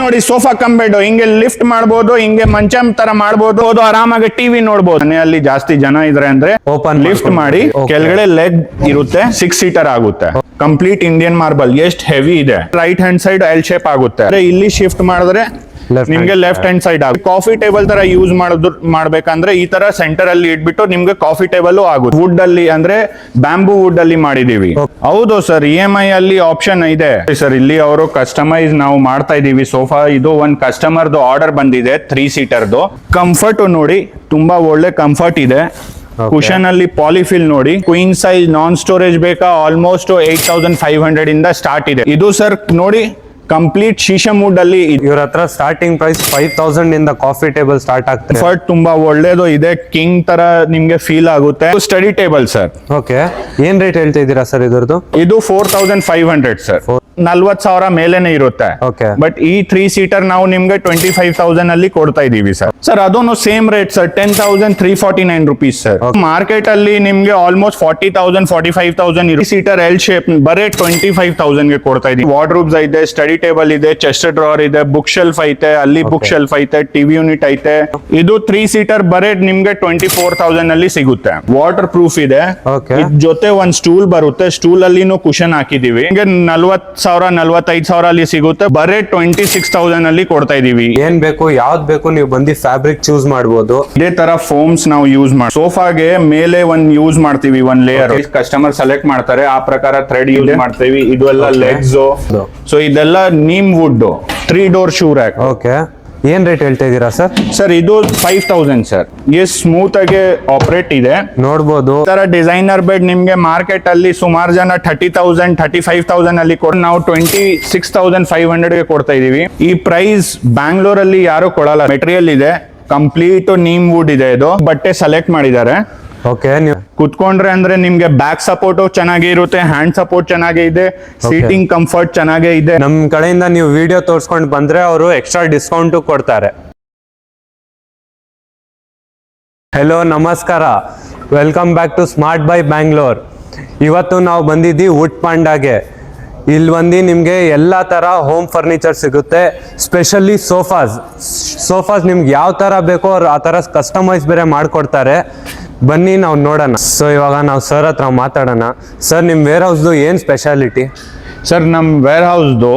ನೋಡಿ sofa cum bed ಹಿಂಗೆ lift ಮಾಡಬಹುದು, ಹಿಂಗೆ ಮಂಚ ತರ ಮಾಡಬಹುದು, ಆರಾಮಾಗಿ ಟಿವಿ ನೋಡಬಹುದು. ಮನೆಯಲ್ಲಿ ಜಾಸ್ತಿ ಜನ ಇದ್ರೆ ಅಂದ್ರೆ ಓಪನ್ ಲಿಫ್ಟ್ ಮಾಡಿ ಕೆಳಗಡೆ ಲೆಗ್ ಇರುತ್ತೆ, 6 ಸೀಟರ್ ಆಗುತ್ತೆ. ಕಂಪ್ಲೀಟ್ ಇಂಡಿಯನ್ ಮಾರ್ಬಲ್, ಎಷ್ಟು ಹೆವಿ ಇದೆ. Right hand side L shape ಆಗುತ್ತೆ. ಇಲ್ಲಿ ಶಿಫ್ಟ್ ಮಾಡಿದ್ರೆ ನಿಮ್ಗೆ ಲೆಫ್ಟ್ ಹ್ಯಾಂಡ್ ಸೈಡ್ ಆಗುತ್ತೆ. ಕಾಫಿ ಟೇಬಲ್ ತರ ಯೂಸ್ ಮಾಡ್ಬೇಕಂದ್ರೆ ಈ ತರ ಸೆಂಟರ್ ಅಲ್ಲಿ ಇಟ್ಬಿಟ್ಟು ನಿಮ್ಗೆ ಕಾಫಿ ಟೇಬಲ್ ಆಗುತ್ತೆ. ವುಡ್ ಅಲ್ಲಿ ಅಂದ್ರೆ ಬ್ಯಾಂಬೂ ವುಡ್ ಅಲ್ಲಿ ಮಾಡಿದೀವಿ. ಹೌದು ಸರ್, EMI ಅಲ್ಲಿ ಆಪ್ಷನ್ ಇದೆ ಸರ್. ಇಲ್ಲಿ ಅವರು ಕಸ್ಟಮೈಸ್ ನಾವು ಮಾಡ್ತಾ ಇದೀವಿ ಸೋಫಾ. ಇದು ಒಂದ್ ಕಸ್ಟಮರ್ದು ಆರ್ಡರ್ ಬಂದಿದೆ 3 ಸೀಟರ್ದು. ಕಂಫರ್ಟ್ ನೋಡಿ, ತುಂಬಾ ಒಳ್ಳೆ ಕಂಫರ್ಟ್ ಇದೆ. ಕುಶನ್ ಅಲ್ಲಿ ಪಾಲಿಫಿಲ್ ನೋಡಿ, ಕ್ವೀನ್ ಸೈಜ್ ನಾನ್ ಸ್ಟೋರೇಜ್ ಬೇಕಾ, ಆಲ್ಮೋಸ್ಟ್ 8500 ಇಂದ ಸ್ಟಾರ್ಟ್ ಇದೆ. ಇದು ಸರ್ ನೋಡಿ ಕಂಪ್ಲೀಟ್ ಶೀಶಮ್ ವುಡ್ ಅಲ್ಲಿ. ಇವ್ರ ಹತ್ರ ಸ್ಟಾರ್ಟಿಂಗ್ ಪ್ರೈಸ್ 5000 ಇಂದ ಕಾಫಿ ಟೇಬಲ್ ಸ್ಟಾರ್ಟ್ ಆಗ್ತದೆ. ಕಂಫರ್ಟ್ ತುಂಬಾ ಒಳ್ಳೇದು ಇದೆ, ಕಿಂಗ್ ತರ ನಿಮ್ಗೆ ಫೀಲ್ ಆಗುತ್ತೆ. Study table sir. ಓಕೆ, ಏನ್ ರೇಟ್ ಹೇಳ್ತಾ ಇದ್ದೀರಾ ಸರ್ ಇದ್ರದ್ದು? ಇದು 4500 ಸರ್. 40,000 ಮೇಲೆನೆ ಇರುತ್ತೆ. ಬಟ್ ಈ 3 ಸೀಟರ್ ನಾವು ನಿಮ್ಗೆ 25,000 ಅಲ್ಲಿ ಕೊಡ್ತಾ ಇದೀವಿ ಸರ್. ಸರ್ ಅದನ್ನು same rate sir, 10,349 rupees sir. Market ಅಲ್ಲಿ ನಿಮ್ಗೆ ಆಲ್ಮೋಸ್ಟ್ 40,000 45,000 ಸೀಟರ್ ಎಲ್ ಶೇಪ್ ಬರೇ 25,000 ಗೆ ಕೊಡ್ತಾ ಇದೀವಿ. ವಾರ್ಡ್ರೋಬ್ಸ್ ಇದೆ, ಸ್ಟಡಿ ಟೇಬಲ್ ಇದೆ, ಚೆಸ್ಟ್ ಡ್ರಾವರ್ ಇದೆ, ಬುಕ್ ಶೆಲ್ಫ್ ಐತೆ, ಅಲ್ಲಿ ಬುಕ್ ಶೆಲ್ಫ್ ಐತೆ, ಟಿವಿ ಯೂನಿಟ್ ಐತೆ. ಇದು 3 ಸೀಟರ್ ಬರೇ ನಿಮ್ಗೆ 24,000 ಅಲ್ಲಿ ಸಿಗುತ್ತೆ. ವಾಟರ್ ಪ್ರೂಫ್ ಇದೆ. ಜೊತೆ ಒಂದ್ ಸ್ಟೂಲ್ ಬರುತ್ತೆ, ಸ್ಟೂಲ್ ಅಲ್ಲಿನೂ ಕುಶನ್ ಹಾಕಿದೀವಿ. 40,000 ಅಲ್ಲಿ ಸಿಗುತ್ತೆ. ಬರೇ 26,000 ಅಲ್ಲಿ ಕೊಡ್ತಾ ಇದೀವಿ. ಏನ್ ಬೇಕು ಯಾವ್ದು ಬೇಕು ನೀವು ಬಂದು ಫ್ಯಾಬ್ರಿಕ್ ಚೂಸ್ ಮಾಡಬಹುದು. ಇದೇ ತರ ಫೋಮ್ಸ್ ನಾವು ಯೂಸ್ ಮಾಡಿ ಸೋಫಾಗೆ ಮೇಲೆ ಒಂದ್ ಯೂಸ್ ಮಾಡ್ತೀವಿ, ಒಂದ್ ಲೇಯರ್. ಕಸ್ಟಮರ್ ಸೆಲೆಕ್ಟ್ ಮಾಡ್ತಾರೆ, ಆ ಪ್ರಕಾರ ಥ್ರೆಡ್ ಯೂಸ್ ಮಾಡ್ತೀವಿ. ಇದು ಎಲ್ಲ ಲೆಗ್ಸ್. ಸೊ ಇದೆಲ್ಲ neem wood 3 door shoe rack. Okay, ಏನ್ ರೇಟ್ ಹೇಳ್ತಾ ಇದೀರಾ ಸರ್? ಸರ್ ಇದು 5,000 ಸರ್. ಸ್ಮೂತ್ ಆಗಿ ಆಪರೇಟ್ ಇದೆ, ನೋಡಬಹುದು. ತರ ಡಿಸೈನರ್ ಬೆಡ್ ನಿಮ್ಗೆ ಮಾರ್ಕೆಟ್ ಅಲ್ಲಿ ಸುಮಾರು ಜನ 30,000 35,000 ಅಲ್ಲಿ ಕೊಟ್ಟು ನಾವು 26,500 ಗೆ ಕೊಡ್ತಾ ಇದೀವಿ. ಈ ಪ್ರೈಸ್ ಬ್ಯಾಂಗ್ಳೂರ್ ಅಲ್ಲಿ ಯಾರು ಕೊಡಲ್ಲ. ಮೆಟೀರಿಯಲ್ ಇದೆ, ಕಂಪ್ಲೀಟ್ ನೀಮ್ ವುಡ್ ಇದೆ. ಇದು ಬಟ್ಟೆ ಸೆಲೆಕ್ಟ್ ಮಾಡಿದ್ದಾರೆ. ಓಕೆ, ನೀವು ಕುತ್ಕೊಂಡ್ರೆ ಅಂದ್ರೆ ನಿಮ್ಗೆ ಬ್ಯಾಕ್ ಸಪೋರ್ಟ್ ಚೆನ್ನಾಗಿ ಇರುತ್ತೆ, ಹ್ಯಾಂಡ್ ಸಪೋರ್ಟ್ ಚೆನ್ನಾಗಿ ಇದೆ, ಸೀಟಿಂಗ್ ಕಂಫರ್ಟ್ ಚೆನ್ನಾಗೇ ಇದೆ. ನಮ್ ಕಡೆಯಿಂದ ನೀವು ವಿಡಿಯೋ ತೋರಿಸ್ಕೊಂಡು ಬಂದ್ರೆ ಅವರು ಎಕ್ಸ್ಟ್ರಾ ಡಿಸ್ಕೌಂಟ್ ಕೊಡ್ತಾರೆ. ಹೆಲೋ, ನಮಸ್ಕಾರ, welcome back to smart buy Bangalore. ಇವತ್ತು ನಾವು ಬಂದಿದ್ದೀವಿ ವುಡ್ ಪಾಂಡಾಗೆ. ಇಲ್ಲಿ ಬಂದು ನಿಮಗೆ ಎಲ್ಲ ಥರ ಹೋಮ್ ಫರ್ನಿಚರ್ ಸಿಗುತ್ತೆ. ಸ್ಪೆಷಲಿ ಸೋಫಾಸ್ ನಿಮ್ಗೆ ಯಾವ ಥರ ಬೇಕೋ ಅವ್ರು ಆ ಥರ ಕಸ್ಟಮೈಸ್ ಬೇರೆ ಮಾಡಿಕೊಡ್ತಾರೆ. ಬನ್ನಿ ನಾವು ನೋಡೋಣ. ಸೊ ಇವಾಗ ನಾವು ಸರ್ ಹತ್ರ ಮಾತಾಡೋಣ. ಸರ್, ನಿಮ್ಮ ವೇರ್ ಹೌಸ್ದು ಏನು ಸ್ಪೆಷಾಲಿಟಿ? ಸರ್, ನಮ್ಮ ವೇರ್ ಹೌಸ್ದು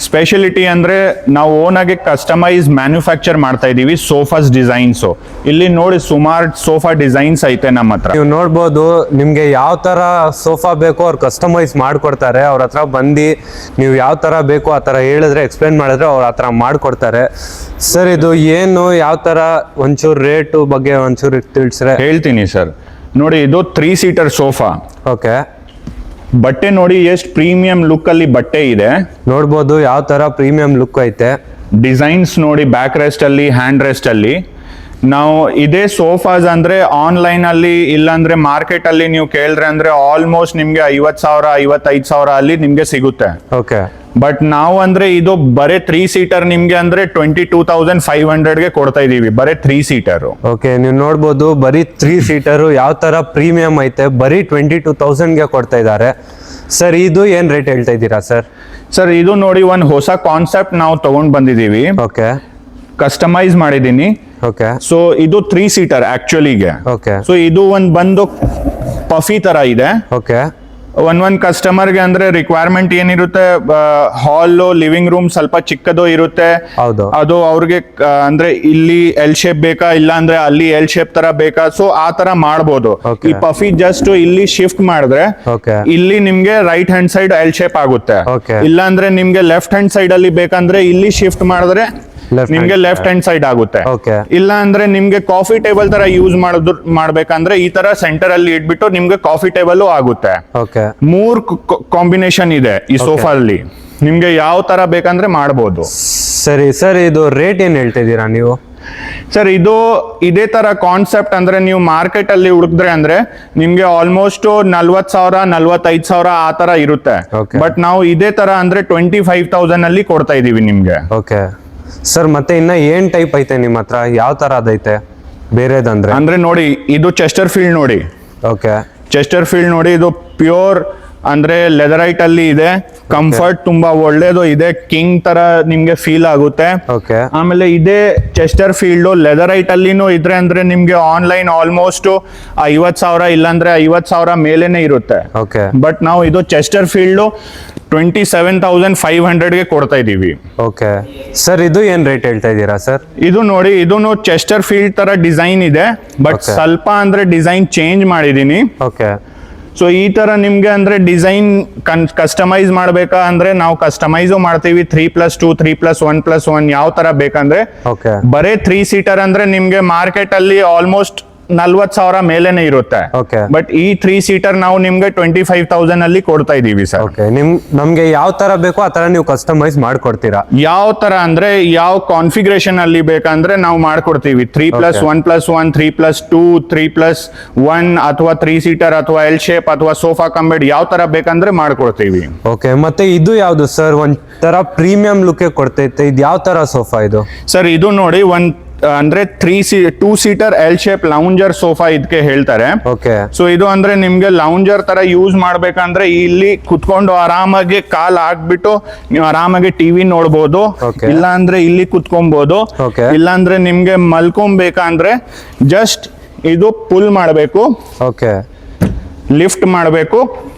ಸ್ಪೆಷಾಲಿಟಿ ಅಂದ್ರೆ ನಾವು ಓನ್ ಆಗಿ ಕಸ್ಟಮೈಸ್ ಮ್ಯಾನುಫ್ಯಾಕ್ಚರ್ ಮಾಡ್ತಾ ಇದೀವಿ ಸೋಫಾಸ್ ಡಿಸೈನ್ಸ್. ಇಲ್ಲಿ ನೋಡಿ ಸುಮಾರು ಸೋಫಾ ಡಿಸೈನ್ಸ್ ಐತೆ ನಮ್ಮ ಹತ್ರ. ನೀವು ನೋಡ್ಬೋದು, ನಿಮ್ಗೆ ಯಾವ ತರ ಸೋಫಾ ಬೇಕೋ ಅವ್ರು ಕಸ್ಟಮೈಸ್ ಮಾಡ್ಕೊಡ್ತಾರೆ. ಅವ್ರ ಹತ್ರ ಬಂದು ನೀವು ಯಾವ ತರ ಬೇಕೋ ಆ ತರ ಹೇಳಿದ್ರೆ, ಎಕ್ಸ್ಪ್ಲೇನ್ ಮಾಡಿದ್ರೆ ಅವ್ರು ಆ ತರ ಮಾಡ್ಕೊಡ್ತಾರೆ. ಸರ್, ಇದು ಏನು ಯಾವ ತರ ಒಂಚೂರು ರೇಟು ಬಗ್ಗೆ ಒಂಚೂರು ತಿಳಿಸ್ರೆ? ಹೇಳ್ತೀನಿ ಸರ್. ನೋಡಿ, ಇದು 3 ಸೀಟರ್ ಸೋಫಾ. ಓಕೆ, ಬಟ್ಟೆ ನೋಡಿ ಎಷ್ಟು ಪ್ರೀಮಿಯಂ ಲುಕ್ ಅಲ್ಲಿ ಬಟ್ಟೆ ಇದೆ. ನೋಡ್ಬೋದು ಯಾವ ತರ ಪ್ರೀಮಿಯಂ ಲುಕ್ ಐತೆ. ಡಿಸೈನ್ಸ್ ನೋಡಿ, ಬ್ಯಾಕ್ ರೆಸ್ಟ್ ಅಲ್ಲಿ, ಹ್ಯಾಂಡ್ ರೆಸ್ಟ್ ಅಲ್ಲಿ. ನಾವು ಇದೇ ಸೋಫಾಸ್ ಅಂದ್ರೆ ಆನ್ಲೈನ್ ಅಲ್ಲಿ ಇಲ್ಲಾಂದ್ರೆ ಮಾರ್ಕೆಟ್ ಅಲ್ಲಿ ನೀವು ಕೇಳಿದ್ರೆ ಅಂದ್ರೆ ಆಲ್ಮೋಸ್ಟ್ ನಿಮ್ಗೆ 50,000 55,000 ಅಲ್ಲಿ ನಿಮ್ಗೆ ಸಿಗುತ್ತೆ. ಓಕೆ, ಬಟ್ ನಾವು ಅಂದ್ರೆ ಇದು ಬರೇ 3 ಸೀಟರ್ ನಿಮ್ಗೆ ಅಂದ್ರೆ 22,500 ಗೆ ಕೊಡ್ತಾ ಇದೀವಿ, ಬರೇ 3 ಸೀಟರ್. ಓಕೆ, ನೀವು ನೋಡ್ಬೋದು ಬರೀ 3 ಸೀಟರ್ ಯಾವ ತರ ಪ್ರೀಮಿಯಂ ಐತೆ, ಬರೀ 22,000 ಗೆ ಕೊಡ್ತಾ ಇದ್ದಾರೆ. ಸರ್, ಇದು ಏನ್ ರೇಟ್ ಹೇಳ್ತಾ ಇದ್ದೀರಾ ಸರ್? ಸರ್, ಇದು ನೋಡಿ ಒಂದ್ ಹೊಸ ಕಾನ್ಸೆಪ್ಟ್ ನಾವು ತಗೊಂಡ್ ಬಂದಿದೀವಿ. ಓಕೆ, ಕಸ್ಟಮೈಸ್ ಮಾಡಿದೀನಿ. ಓಕೆ, ಸೊ ಇದು 3 ಸೀಟರ್ ಆಕ್ಚುಲಿಗೆ. ಓಕೆ, ಸೊ ಇದು ಒಂದ್ ಬಂದು ಪಫಿ ತರ ಇದೆ. ಓಕೆ, ಒಂದ್ ಕಸ್ಟಮರ್ಗೆ ಅಂದ್ರೆ ರಿಕ್ವೈರ್ಮೆಂಟ್ ಏನಿರುತ್ತೆ, ಹಾಲ್ ಲಿವಿಂಗ್ ರೂಮ್ ಸ್ವಲ್ಪ ಚಿಕ್ಕದು ಇರುತ್ತೆ. ಅದು ಅವ್ರಿಗೆ ಅಂದ್ರೆ ಇಲ್ಲಿ ಎಲ್ ಶೇಪ್ ಬೇಕಾ, ಇಲ್ಲ ಅಂದ್ರೆ ಅಲ್ಲಿ ಎಲ್ ಶೇಪ್ ತರ ಬೇಕಾ, ಸೊ ಆ ತರ ಮಾಡ್ಬೋದು. ಈ ಪಫಿ ಜಸ್ಟ್ ಇಲ್ಲಿ ಶಿಫ್ಟ್ ಮಾಡಿದ್ರೆ ಇಲ್ಲಿ ನಿಮ್ಗೆ right hand side L shape ಆಗುತ್ತೆ. ಇಲ್ಲ ಅಂದ್ರೆ ನಿಮ್ಗೆ ಲೆಫ್ಟ್ ಹ್ಯಾಂಡ್ ಸೈಡ್ ಅಲ್ಲಿ ಬೇಕಂದ್ರೆ ಇಲ್ಲಿ ಶಿಫ್ಟ್ ಮಾಡಿದ್ರೆ ನಿಮ್ಗೆ ಲೆಫ್ಟ್ ಹ್ಯಾಂಡ್ ಸೈಡ್ ಆಗುತ್ತೆ. ಇಲ್ಲ ಅಂದ್ರೆ ನಿಮ್ಗೆ ಕಾಫಿ ಟೇಬಲ್ ತರ ಯೂಸ್ ಮಾಡ್ಬೇಕಂದ್ರೆ ಈ ತರ ಸೆಂಟರ್ ಅಲ್ಲಿ ಇಟ್ಬಿಟ್ಟು ನಿಮ್ಗೆ ಕಾಫಿ ಟೇಬಲ್ ಆಗುತ್ತೆ. 3 ಕಾಂಬಿನೇಷನ್ ಇದೆ ಈ ಸೋಫಾ ಅಲ್ಲಿ, ನಿಮ್ಗೆ ಯಾವ ತರ ಬೇಕಂದ್ರೆ ಮಾಡಬಹುದು. ಸರಿ ಸರ್, ಇದು ರೇಟ್ ಏನ್ ಹೇಳ್ತಾ ಇದೀರಾ ನೀವು? ಸರ್, ಇದು ಇದೇ ತರ ಕಾನ್ಸೆಪ್ಟ್ ಅಂದ್ರೆ ನೀವು ಮಾರ್ಕೆಟ್ ಅಲ್ಲಿ ಹುಡುಕಿದ್ರೆ ಅಂದ್ರೆ ನಿಮ್ಗೆ ಆಲ್ಮೋಸ್ಟ್ 40,000 45,000 ಆ ತರ ಇರುತ್ತೆ. ಬಟ್ ನಾವು ಇದೇ ತರ ಅಂದ್ರೆ 25,000 ಅಲ್ಲಿ ಕೊಡ್ತಾ ಇದೀವಿ ನಿಮ್ಗೆ. ಓಕೆ ಸರ್, ಮತ್ತೆ ಇನ್ನ ಏನ್ ಟೈಪ್ ಐತೆ ನಿಮ್ಮ ಹತ್ರ, ಯಾವ ತರ ಅದೈತೆ ಬೇರೆದಂದ್ರೆ? ಅಂದ್ರೆ ನೋಡಿ, ಇದು ಚೆಸ್ಟರ್ ಫೀಲ್ಡ್ ನೋಡಿ. ಓಕೆ, ಚೆಸ್ಟರ್ ಫೀಲ್ಡ್ ನೋಡಿ, ಇದು ಪ್ಯೂರ್ ಅಂದ್ರೆ ಲೆದರೈಟ್ ಅಲ್ಲಿ ಇದೆ, ಕಂಫರ್ಟ್ ತುಂಬಾ ಒಳ್ಳೇದು ಇದೆ, ಕಿಂಗ್ ತರ ನಿಮ್ಗೆ ಫೀಲ್ ಆಗುತ್ತೆ. ಓಕೆ ಆಮೇಲೆ ಇದೇ ಚೆಸ್ಟರ್ ಫೀಲ್ಡ್ ಲೆದರೈಟ್ ಅಲ್ಲಿನೂ ಇದ್ರೆ ಅಂದ್ರೆ ನಿಮ್ಗೆ ಆನ್ಲೈನ್ ಆಲ್ಮೋಸ್ಟ್ 50,000 ಇಲ್ಲಾಂದ್ರೆ 50,000 ಮೇಲೇನೆ ಇರುತ್ತೆ. ಓಕೆ ಬಟ್ ನಾವು ಇದು ಚೆಸ್ಟರ್ ಫೀಲ್ಡ್ 27,500ಗೆ ಕೊಡ್ತಾ ಇದೀವಿ. ಓಕೆ ಸರ್, ಇದು ಏನ್ ರೇಟ್ ಹೇಳ್ತಾ ಇದ್ದೀರಾ ಸರ್? ಇದು ನೋಡಿ, ಇದೂನು ಚೆಸ್ಟರ್ ಫೀಲ್ಡ್ ತರ ಡಿಸೈನ್ ಇದೆ, ಬಟ್ Okay. ಸ್ವಲ್ಪ ಅಂದ್ರೆ ಡಿಸೈನ್ ಚೇಂಜ್ ಮಾಡಿದೀನಿ. ಓಕೆ ಸೊ ಈ ತರ ನಿಮ್ಗೆ ಅಂದ್ರೆ ಡಿಸೈನ್ ಕಸ್ಟಮೈಸ್ ಮಾಡ್ಬೇಕಾ ಅಂದ್ರೆ ನಾವು ಕಸ್ಟಮೈಸು ಮಾಡ್ತೀವಿ. 3+2, 3+1+1 ಯಾವ ತರ ಬೇಕಂದ್ರೆ. ಓಕೆ ಬರೇ 3 ಸೀಟರ್ ಅಂದ್ರೆ ನಿಮ್ಗೆ ಮಾರ್ಕೆಟ್ ಅಲ್ಲಿ ಆಲ್ಮೋಸ್ಟ್ 40,000 ಮೇಲೇನೆ ಇರುತ್ತೆ. ಓಕೆ ಬಟ್ ಈ 3 ಸೀಟರ್ ನಾವು ನಿಮ್ಗೆ 25,000 ಅಲ್ಲಿ ಕೊಡ್ತಾ ಇದೀವಿ ಸರ್. ಓಕೆ ನಮ್ಗೆ ಯಾವ ತರ ಬೇಕೋ ಆ ತರ ನೀವು ಕಸ್ಟಮೈಸ್ ಮಾಡ್ಕೊಡ್ತೀರಾ? ಯಾವ ತರ ಅಂದ್ರೆ ಯಾವ ಕಾನ್ಫಿಗರೇಷನ್ ಅಲ್ಲಿ ಬೇಕಂದ್ರೆ ನಾವು ಮಾಡ್ಕೊಡ್ತೀವಿ. 3+1+1, 3+2, 3+1 ಅಥವಾ 3 ಸೀಟರ್ ಅಥವಾ ಎಲ್ ಶೇಪ್ ಅಥವಾ ಸೋಫಾ ಕಮ್ ಬೆಡ್ ಯಾವ ತರ ಬೇಕಂದ್ರೆ ಮಾಡ್ಕೊಡ್ತೀವಿ. ಓಕೆ, ಮತ್ತೆ ಇದು ಯಾವ್ದು ಸರ್? ಒಂಥರ ಪ್ರೀಮಿಯಂ ಲುಕ್ ಕೊಡ್ತೈತೆ. ಇದು ಯಾವ ತರ ಸೋಫಾ ಇದು ಸರ್? ಇದು ನೋಡಿ, ಅಂದ್ರೆ 2 ಸೀಟರ್ ಎಲ್ ಶೇಪ್ ಲೌಂಜರ್ ಸೋಫಾ ಇದಕ್ಕೆ ಹೇಳ್ತಾರೆ. ಓಕೆ ಸೊ ಇದು ಅಂದ್ರೆ ನಿಮ್ಗೆ ಲೌಂಜರ್ ತರ ಯೂಸ್ ಮಾಡ್ಬೇಕಂದ್ರೆ ಇಲ್ಲಿ ಕುತ್ಕೊಂಡು ಆರಾಮಾಗಿ ಕಾಲ್ ಹಾಕ್ಬಿಟ್ಟು ನೀವು ಆರಾಮಾಗಿ ಟಿವಿ ನೋಡ್ಬೋದು. Okay. ಇಲ್ಲ ಅಂದ್ರೆ ಇಲ್ಲಿ ಕುತ್ಕೊಬಹುದು. Okay. ಇಲ್ಲ ಅಂದ್ರೆ ನಿಮ್ಗೆ ಮಲ್ಕೊಬೇಕಂದ್ರೆ ಜಸ್ಟ್ ಇದು ಪುಲ್ ಮಾಡಬೇಕು, ಓಕೆ ಲಿಫ್ಟ್ ಮಾಡಬೇಕು,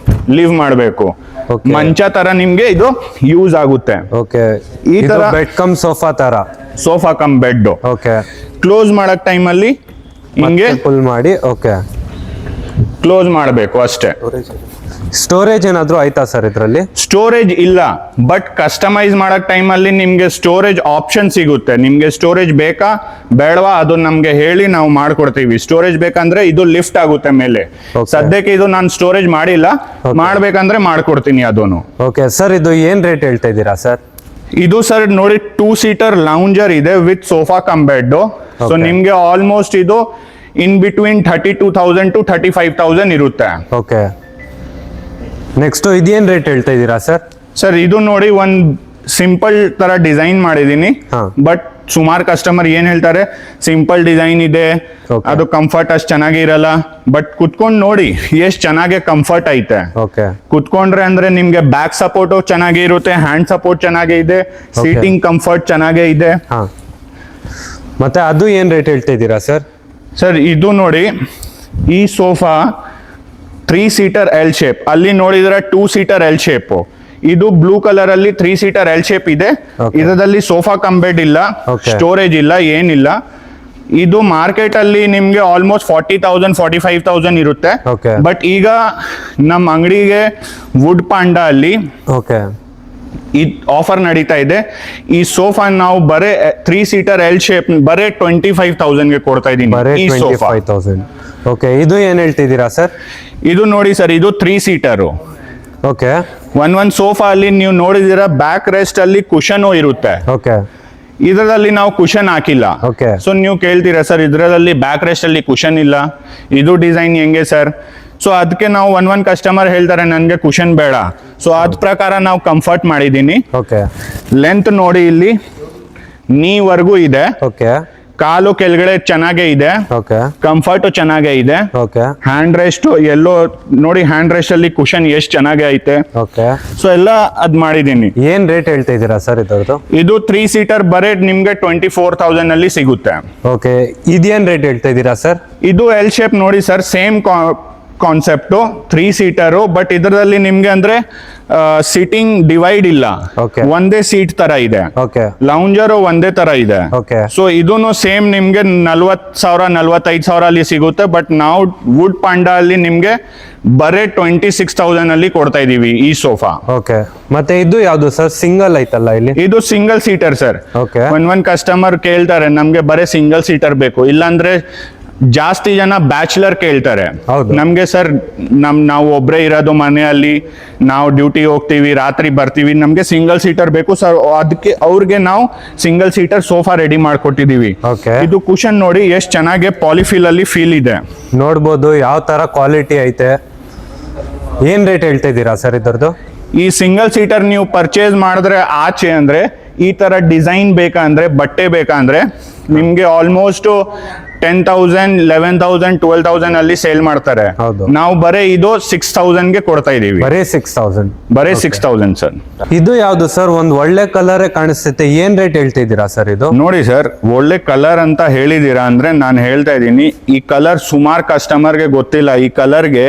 ಲಿವ್ ಮಾಡಬೇಕು. Okay. ಮಂಚ ತರ ನಿಮ್ಗೆ ಇದು ಯೂಸ್ ಆಗುತ್ತೆ. ಓಕೆ ಈ ಇದು ತರ ಬೆಡ್ ಕಮ್ ಸೋಫಾ ತರ. Sofa cum bed okay close ಮಾಡಕ್ ಟೈಮ್ ಅಲ್ಲಿ ಹಿಂಗೆ ಫುಲ್ ಮಾಡಿ. ಓಕೆ, ಕ್ಲೋಸ್ ಮಾಡಬೇಕು ಅಷ್ಟೇ. ಸ್ಟೋರೇಜ್ ಏನಾದ್ರು ಆಯ್ತಾ ಸರ್ ಇದರಲ್ಲಿ? ಸ್ಟೋರೇಜ್ ಇಲ್ಲ, ಬಟ್ ಕಸ್ಟಮೈಸ್ ಮಾಡಕ್ ಟೈಮ್ ಅಲ್ಲಿ ನಿಮ್ಗೆ ಸ್ಟೋರೇಜ್ ಆಪ್ಷನ್ ಸಿಗುತ್ತೆ. ನಿಮ್ಗೆ ಸ್ಟೋರೇಜ್ ಬೇಕಾ ಬೇಡವಾ ಅದು ನಮ್ಗೆ ಹೇಳಿ ನಾವು ಮಾಡ್ಕೊಡ್ತೀವಿ. ಸ್ಟೋರೇಜ್ ಬೇಕಂದ್ರೆ ಇದು ಲಿಫ್ಟ್ ಆಗುತ್ತೆ ಮೇಲೆ. Okay. ಸದ್ಯಕ್ಕೆ ಇದು ನಾನು ಸ್ಟೋರೇಜ್ ಮಾಡಿಲ್ಲ, Okay. ಮಾಡ್ಬೇಕಂದ್ರೆ ಮಾಡ್ಕೊಡ್ತೀನಿ ಅದನ್ನು. ಓಕೆ ಸರ್, ಇದು ಏನ್ ರೇಟ್ ಹೇಳ್ತಾ ಇದ್ದೀರಾ ಸರ್? ಇದು ಸರ್ ನೋಡಿ 2 ಸೀಟರ್ ಲೌಂಜರ್ ಇದೆ with sofa cum bed. So Okay. ನಿಮ್ಗೆ ಆಲ್ಮೋಸ್ಟ್ ಇದು ಇನ್ ಬಿಟ್ವೀನ್ 32,000 to 35,000 ಇರುತ್ತೆ. ಓಕೆ, ನೆಕ್ಸ್ಟ್ ಇದೇನ್ ರೇಟ್ ಹೇಳ್ತಾ ಇದ್ದೀರಾ ಸರ್? ಸರ್ ಇದು ನೋಡಿ ಒಂದ್ ಸಿಂಪಲ್ ತರ ಡಿಸೈನ್ ಮಾಡಿದೀನಿ. ಹಾ. ಬಟ್ ಸುಮಾರು ಕಸ್ಟಮರ್ ಏನ್ ಹೇಳ್ತಾರೆ, ಸಿಂಪಲ್ ಡಿಸೈನ್ ಇದೆ, Okay. ಅದು ಕಂಫರ್ಟ್ ಅಷ್ಟು ಚೆನ್ನಾಗಿ ಇರಲ್ಲ. ಬಟ್ ಕುತ್ಕೊಂಡ್ ನೋಡಿ ಎಷ್ಟ್ ಚೆನ್ನಾಗಿ ಕಂಫರ್ಟ್ ಐತೆ. ಓಕೆ ಕುತ್ಕೊಂಡ್ರೆ ಅಂದ್ರೆ ನಿಮ್ಗೆ ಬ್ಯಾಕ್ ಸಪೋರ್ಟ್ ಚೆನ್ನಾಗಿ ಇರುತ್ತೆ, ಹ್ಯಾಂಡ್ ಸಪೋರ್ಟ್ ಚೆನ್ನಾಗೇ ಇದೆ, ಸೀಟಿಂಗ್ ಕಂಫರ್ಟ್ ಚೆನ್ನಾಗೇ ಇದೆ. ಹಾ, ಮತ್ತೆ ಅದು ಏನ್ ರೇಟ್ ಹೇಳ್ತಾ ಇದ್ದೀರಾ ಸರ್? ಸರ್ ಇದು ನೋಡಿ, ಈ ಸೋಫಾ 3 ಸೀಟರ್ ಎಲ್ ಶೇಪ್, ಅಲ್ಲಿ ನೋಡಿದ್ರೆ 2 ಸೀಟರ್ ಎಲ್ ಶೇಪ್. ಇದು ಬ್ಲೂ ಕಲರ್ ಅಲ್ಲಿ 3 ಸೀಟರ್ ಎಲ್ ಶೇಪ್ ಇದೆ. Okay. ಇದರಲ್ಲಿ ಸೋಫಾ ಕಮ್ ಬೆಡ್ ಇಲ್ಲ, Okay. ಸ್ಟೋರೇಜ್ ಇಲ್ಲ, ಏನಿಲ್ಲ. ಇದು ಮಾರ್ಕೆಟ್ ಅಲ್ಲಿ ನಿಮ್ಗೆ ಆಲ್ಮೋಸ್ಟ್ 40,000 45,000 ಇರುತ್ತೆ. Okay. ಬಟ್ ಈಗ ನಮ್ಮ ಅಂಗಡಿಗೆ ವುಡ್ ಪಾಂಡಾ ಅಲ್ಲಿ ಓಕೆ ಈ ಆಫರ್ ನಡೀತಾ ಇದೆ. ಈ ಸೋಫಾ ನಾವು ಬರೇ 3 ಸೀಟರ್ ಎಲ್ ಶೇಪ್ ಬರೇ 25,000ಗೆ ಕೊಡ್ತಾ ಬರೇ ಇದ್ದೀನಿ ಈ ಸೋಫಾ. 25,000. ಓಕೆ, ಇದು ಏನ್ ಹೇಳ್ತಿದ್ದೀರಾ ಸರ್? ಇದು ನೋಡಿ ಸರ್, ಇದು 3 ಸೀಟರು. ಓಕೆ ಒಂದ್ ಸೋಫಾ ಅಲ್ಲಿ ನೀವು ನೋಡಿದಿರ ಬ್ಯಾಕ್ ರೆಸ್ಟ್ ಅಲ್ಲಿ ಕುಶನ್ ಇರುತ್ತೆ. ಓಕೆ ಇದರಲ್ಲಿ ನಾವು ಕುಶನ್ ಹಾಕಿಲ್ಲ. Okay. ಸೊ ನೀವು ಕೇಳ್ತೀರಾ ಸರ್ ಇದರಲ್ಲಿ ಬ್ಯಾಕ್ ರೆಸ್ಟ್ ಅಲ್ಲಿ ಕುಶನ್ ಇಲ್ಲ, ಇದು ಡಿಸೈನ್ ಹೆಂಗೆ ಸರ್? ಸೊ ಅದಕ್ಕೆ ನಾವು ಒಂದ್ ಕಸ್ಟಮರ್ ಹೇಳ್ತಾರೆ ನನ್ಗೆ ಕುಶನ್ ಬೇಡ. ಸೊ ಅದ್ ಪ್ರಕಾರ ನಾವು ಕಂಫರ್ಟ್ ಮಾಡಿದೀನಿ. ಓಕೆ ಲೆಂತ್ ನೋಡಿ, ಇಲ್ಲಿ ನೀವರೆಗೂ ಇದೆ, ಓಕೆ ಕಾಲು ಕೆಳಗಡೆ ಚೆನ್ನಾಗೇ ಇದೆ, ಓಕೆ ಕಂಫರ್ಟ್ ಚೆನ್ನಾಗೇ ಇದೆ. ಓಕೆ ಹ್ಯಾಂಡ್ ರೆಸ್ಟ್ ಎಲ್ಲೋ ನೋಡಿ, ಹ್ಯಾಂಡ್ ರೆಸ್ಟ್ ಅಲ್ಲಿ ಕುಶನ್ ಎಷ್ಟು ಚೆನ್ನಾಗಿ ಐತೆ. ಓಕೆ ಸೊ ಎಲ್ಲ ಅದ್ ಮಾಡಿದೀನಿ. ಏನ್ ರೇಟ್ ಹೇಳ್ತಾ ಇದ್ದೀರಾ ಸರ್ ಇದ್ರದ್ದು? ಇದು 3 ಸೀಟರ್ ಬರೇ ನಿಮ್ಗೆ 24,000 ಅಲ್ಲಿ ಸಿಗುತ್ತೆ. ಓಕೆ, ಇದೇನ್ ರೇಟ್ ಹೇಳ್ತಾ ಇದ್ದೀರಾ ಸರ್? ಇದು ಎಲ್ ಶೇಪ್ ನೋಡಿ sir, same concept 3 seater. But ಇದರಲ್ಲಿ ನಿಮ್ಗೆ ಅಂದ್ರೆ ಸಿಟಿಂಗ್ ಡಿವೈಡ್ ಇಲ್ಲ, Okay. ಒಂದೇ ಸೀಟ್ ತರ ಇದೆ. ಓಕೆ ಲೌಂಜರ್ ಒಂದೇ ತರ ಇದೆ. ಓಕೆ ಸೊ ಇದೂನು ಸೇಮ್ ನಿಮ್ಗೆ 40,000 45,000 ಅಲ್ಲಿ ಸಿಗುತ್ತೆ. ಬಟ್ ನಾವು ವುಡ್ ಪಾಂಡಾ ಅಲ್ಲಿ ನಿಮ್ಗೆ ಬರೇ 26,000 ಅಲ್ಲಿ ಕೊಡ್ತಾ ಇದೀವಿ ಈ ಸೋಫಾ. ಓಕೆ, ಮತ್ತೆ ಇದು ಯಾವ್ದು ಸರ್? ಸಿಂಗಲ್ ಐತಲ್ಲ ಇಲ್ಲಿ? ಇದು ಸಿಂಗಲ್ ಸೀಟರ್ ಸರ್. Okay. ಒಂದ್ ಕಸ್ಟಮರ್ ಕೇಳ್ತಾರೆ ನಮ್ಗೆ ಬರೇ ಸಿಂಗಲ್ ಸೀಟರ್ ಬೇಕು, ಇಲ್ಲಾಂದ್ರೆ ಜಾಸ್ತಿ ಜನ ಬ್ಯಾಚುಲರ್ ಕೇಳ್ತಾರೆ. ಹೌದು. ನಮ್ಗೆ ಸರ್ ನಾವು ಒಬ್ರೇ ಇರೋದು ಮನೆಯಲ್ಲಿ, ನಾವು ಡ್ಯೂಟಿ ಹೋಗ್ತೀವಿ, ರಾತ್ರಿ ಬರ್ತೀವಿ, ನಮ್ಗೆ ಸಿಂಗಲ್ ಸೀಟರ್ ಬೇಕು ಸರ್. ಅದಕ್ಕೆ ಅವ್ರಿಗೆ ನಾವು ಸಿಂಗಲ್ ಸೀಟರ್ ಸೋಫಾ ರೆಡಿ ಮಾಡ್ಕೊಟ್ಟಿದೀವಿ. Okay. ಇದು ಕುಶನ್ ನೋಡಿ ಎಷ್ಟು ಚೆನ್ನಾಗಿ ಪಾಲಿಫಿಲ್ ಅಲ್ಲಿ ಫೀಲ್ ಇದೆ. ನೋಡ್ಬೋದು ಯಾವ ತರ ಕ್ವಾಲಿಟಿ ಐತೆ. ಏನ್ ರೇಟ್ ಹೇಳ್ತಾ ಇದ್ದೀರಾ ಸರ್ ಇದ್ರದ್ದು? ಈ ಸಿಂಗಲ್ ಸೀಟರ್ ನೀವು ಪರ್ಚೇಸ್ ಮಾಡಿದ್ರೆ ಆಚೆ ಅಂದ್ರೆ ಈ ತರ ಡಿಸೈನ್ ಬೇಕಂದ್ರೆ, ಬಟ್ಟೆ ಬೇಕಂದ್ರೆ ನಿಮ್ಗೆ ಆಲ್ಮೋಸ್ಟ್ 10,000 11,000 12,000 ಅಲ್ಲಿ ಸೇಲ್ ಮಾಡ್ತಾರೆ. ಹೌದು. ನಾವು ಬರೀ ಇದು 6,000 ಗೆ ಕೊಡ್ತಾ ಇದೀವಿ. ಬರೀ 6,000. ಬರೀ 6,000 ಸರ್. ಇದು ಯಾವ್ದು ಸರ್? ಒಂದ್ ಒಳ್ಳೆ ಕಲರ್ ಕಾಣಿಸ್ತೈತೆ. ಏನ್ ರೇಟ್ ಹೇಳ್ತಿದ್ದೀರಾ ಸರ್ ಇದು? ನೋಡಿ ಸರ್, ಒಳ್ಳೆ ಕಲರ್ ಅಂತ ಹೇಳಿದೀರಾ ಅಂದ್ರೆ ನಾನು ಹೇಳ್ತಾ ಇದ್ದೀನಿ, ಈ ಕಲರ್ ಸುಮಾರು ಕಸ್ಟಮರ್ಗೆ ಗೊತ್ತಿಲ್ಲ. ಈ ಕಲರ್ಗೆ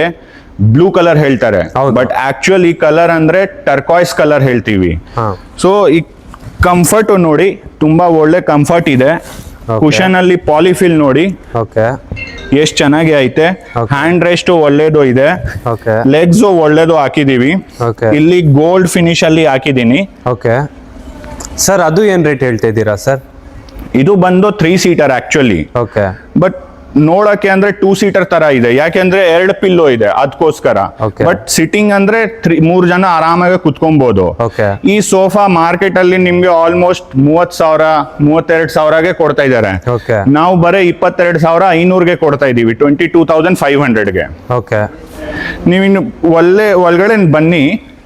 ಬ್ಲೂ ಕಲರ್ ಹೇಳ್ತಾರೆ, ಹೌದು. ಬಟ್ ಆಕ್ಚುಲ್ ಈ ಕಲರ್ ಅಂದ್ರೆ ಟರ್ಕಾಯ್ಸ್ ಕಲರ್ ಹೇಳ್ತೀವಿ. ಹಾ. ಸೊ ಈ ಕಂಫರ್ಟ್ ನೋಡಿ, ತುಂಬಾ ಒಳ್ಳೆ ಕಂಫರ್ಟ್ ಇದೆ. ಕುಶನ್ ಅಲ್ಲಿ ಪಾಲಿಫಿಲ್ ನೋಡಿ ಓಕೆ. ಎಷ್ಟು ಚೆನ್ನಾಗಿ ಐತೆ. Okay. ಹ್ಯಾಂಡ್ ರೆಸ್ಟ್ ಒಳ್ಳೇದು ಇದೆ. ಓಕೆ. ಲೆಗ್ಸ್ ಒಳ್ಳೇದು ಹಾಕಿದೀವಿ. Okay. ಇಲ್ಲಿ ಗೋಲ್ಡ್ ಫಿನಿಶ್ ಅಲ್ಲಿ ಹಾಕಿದೀನಿ. ಓಕೆ ಸರ್, ಅದು ಏನ್ ರೇಟ್ ಹೇಳ್ತಿದ್ದೀರಾ ಸರ್? ಇದು ಬಂದು 3 ಸೀಟರ್ ಆಕ್ಚುಲಿ, ಓಕೆ. ಬಟ್ ನೋಡಕ್ಕೆ ಅಂದ್ರೆ 2 ಸೀಟರ್ ತರ ಇದೆ. ಯಾಕೆಂದ್ರೆ 2 ಪಿಲ್ಲೋ ಇದೆ, ಅದಕ್ಕೋಸ್ಕರ. Okay. ಬಟ್ ಸಿಟ್ಟಿಂಗ್ ಅಂದ್ರೆ 3 ಜನ ಆರಾಮಾಗಿ ಕುತ್ಕೊಬಹುದು. Okay. ಈ ಸೋಫಾ ಮಾರ್ಕೆಟ್ ಅಲ್ಲಿ ನಿಮ್ಗೆ ಆಲ್ಮೋಸ್ಟ್ 30,000 32,000ಗೆ ಕೊಡ್ತಾ ಇದ್ದಾರೆ. Okay. ನಾವು ಬರೀ 22,500ಗೆ ಕೊಡ್ತಾ ಇದೀವಿ, 22,500ಗೆ. ಓಕೆ. ನೀವಿನ್ನು ಒಳಗಡೆ ಬನ್ನಿ,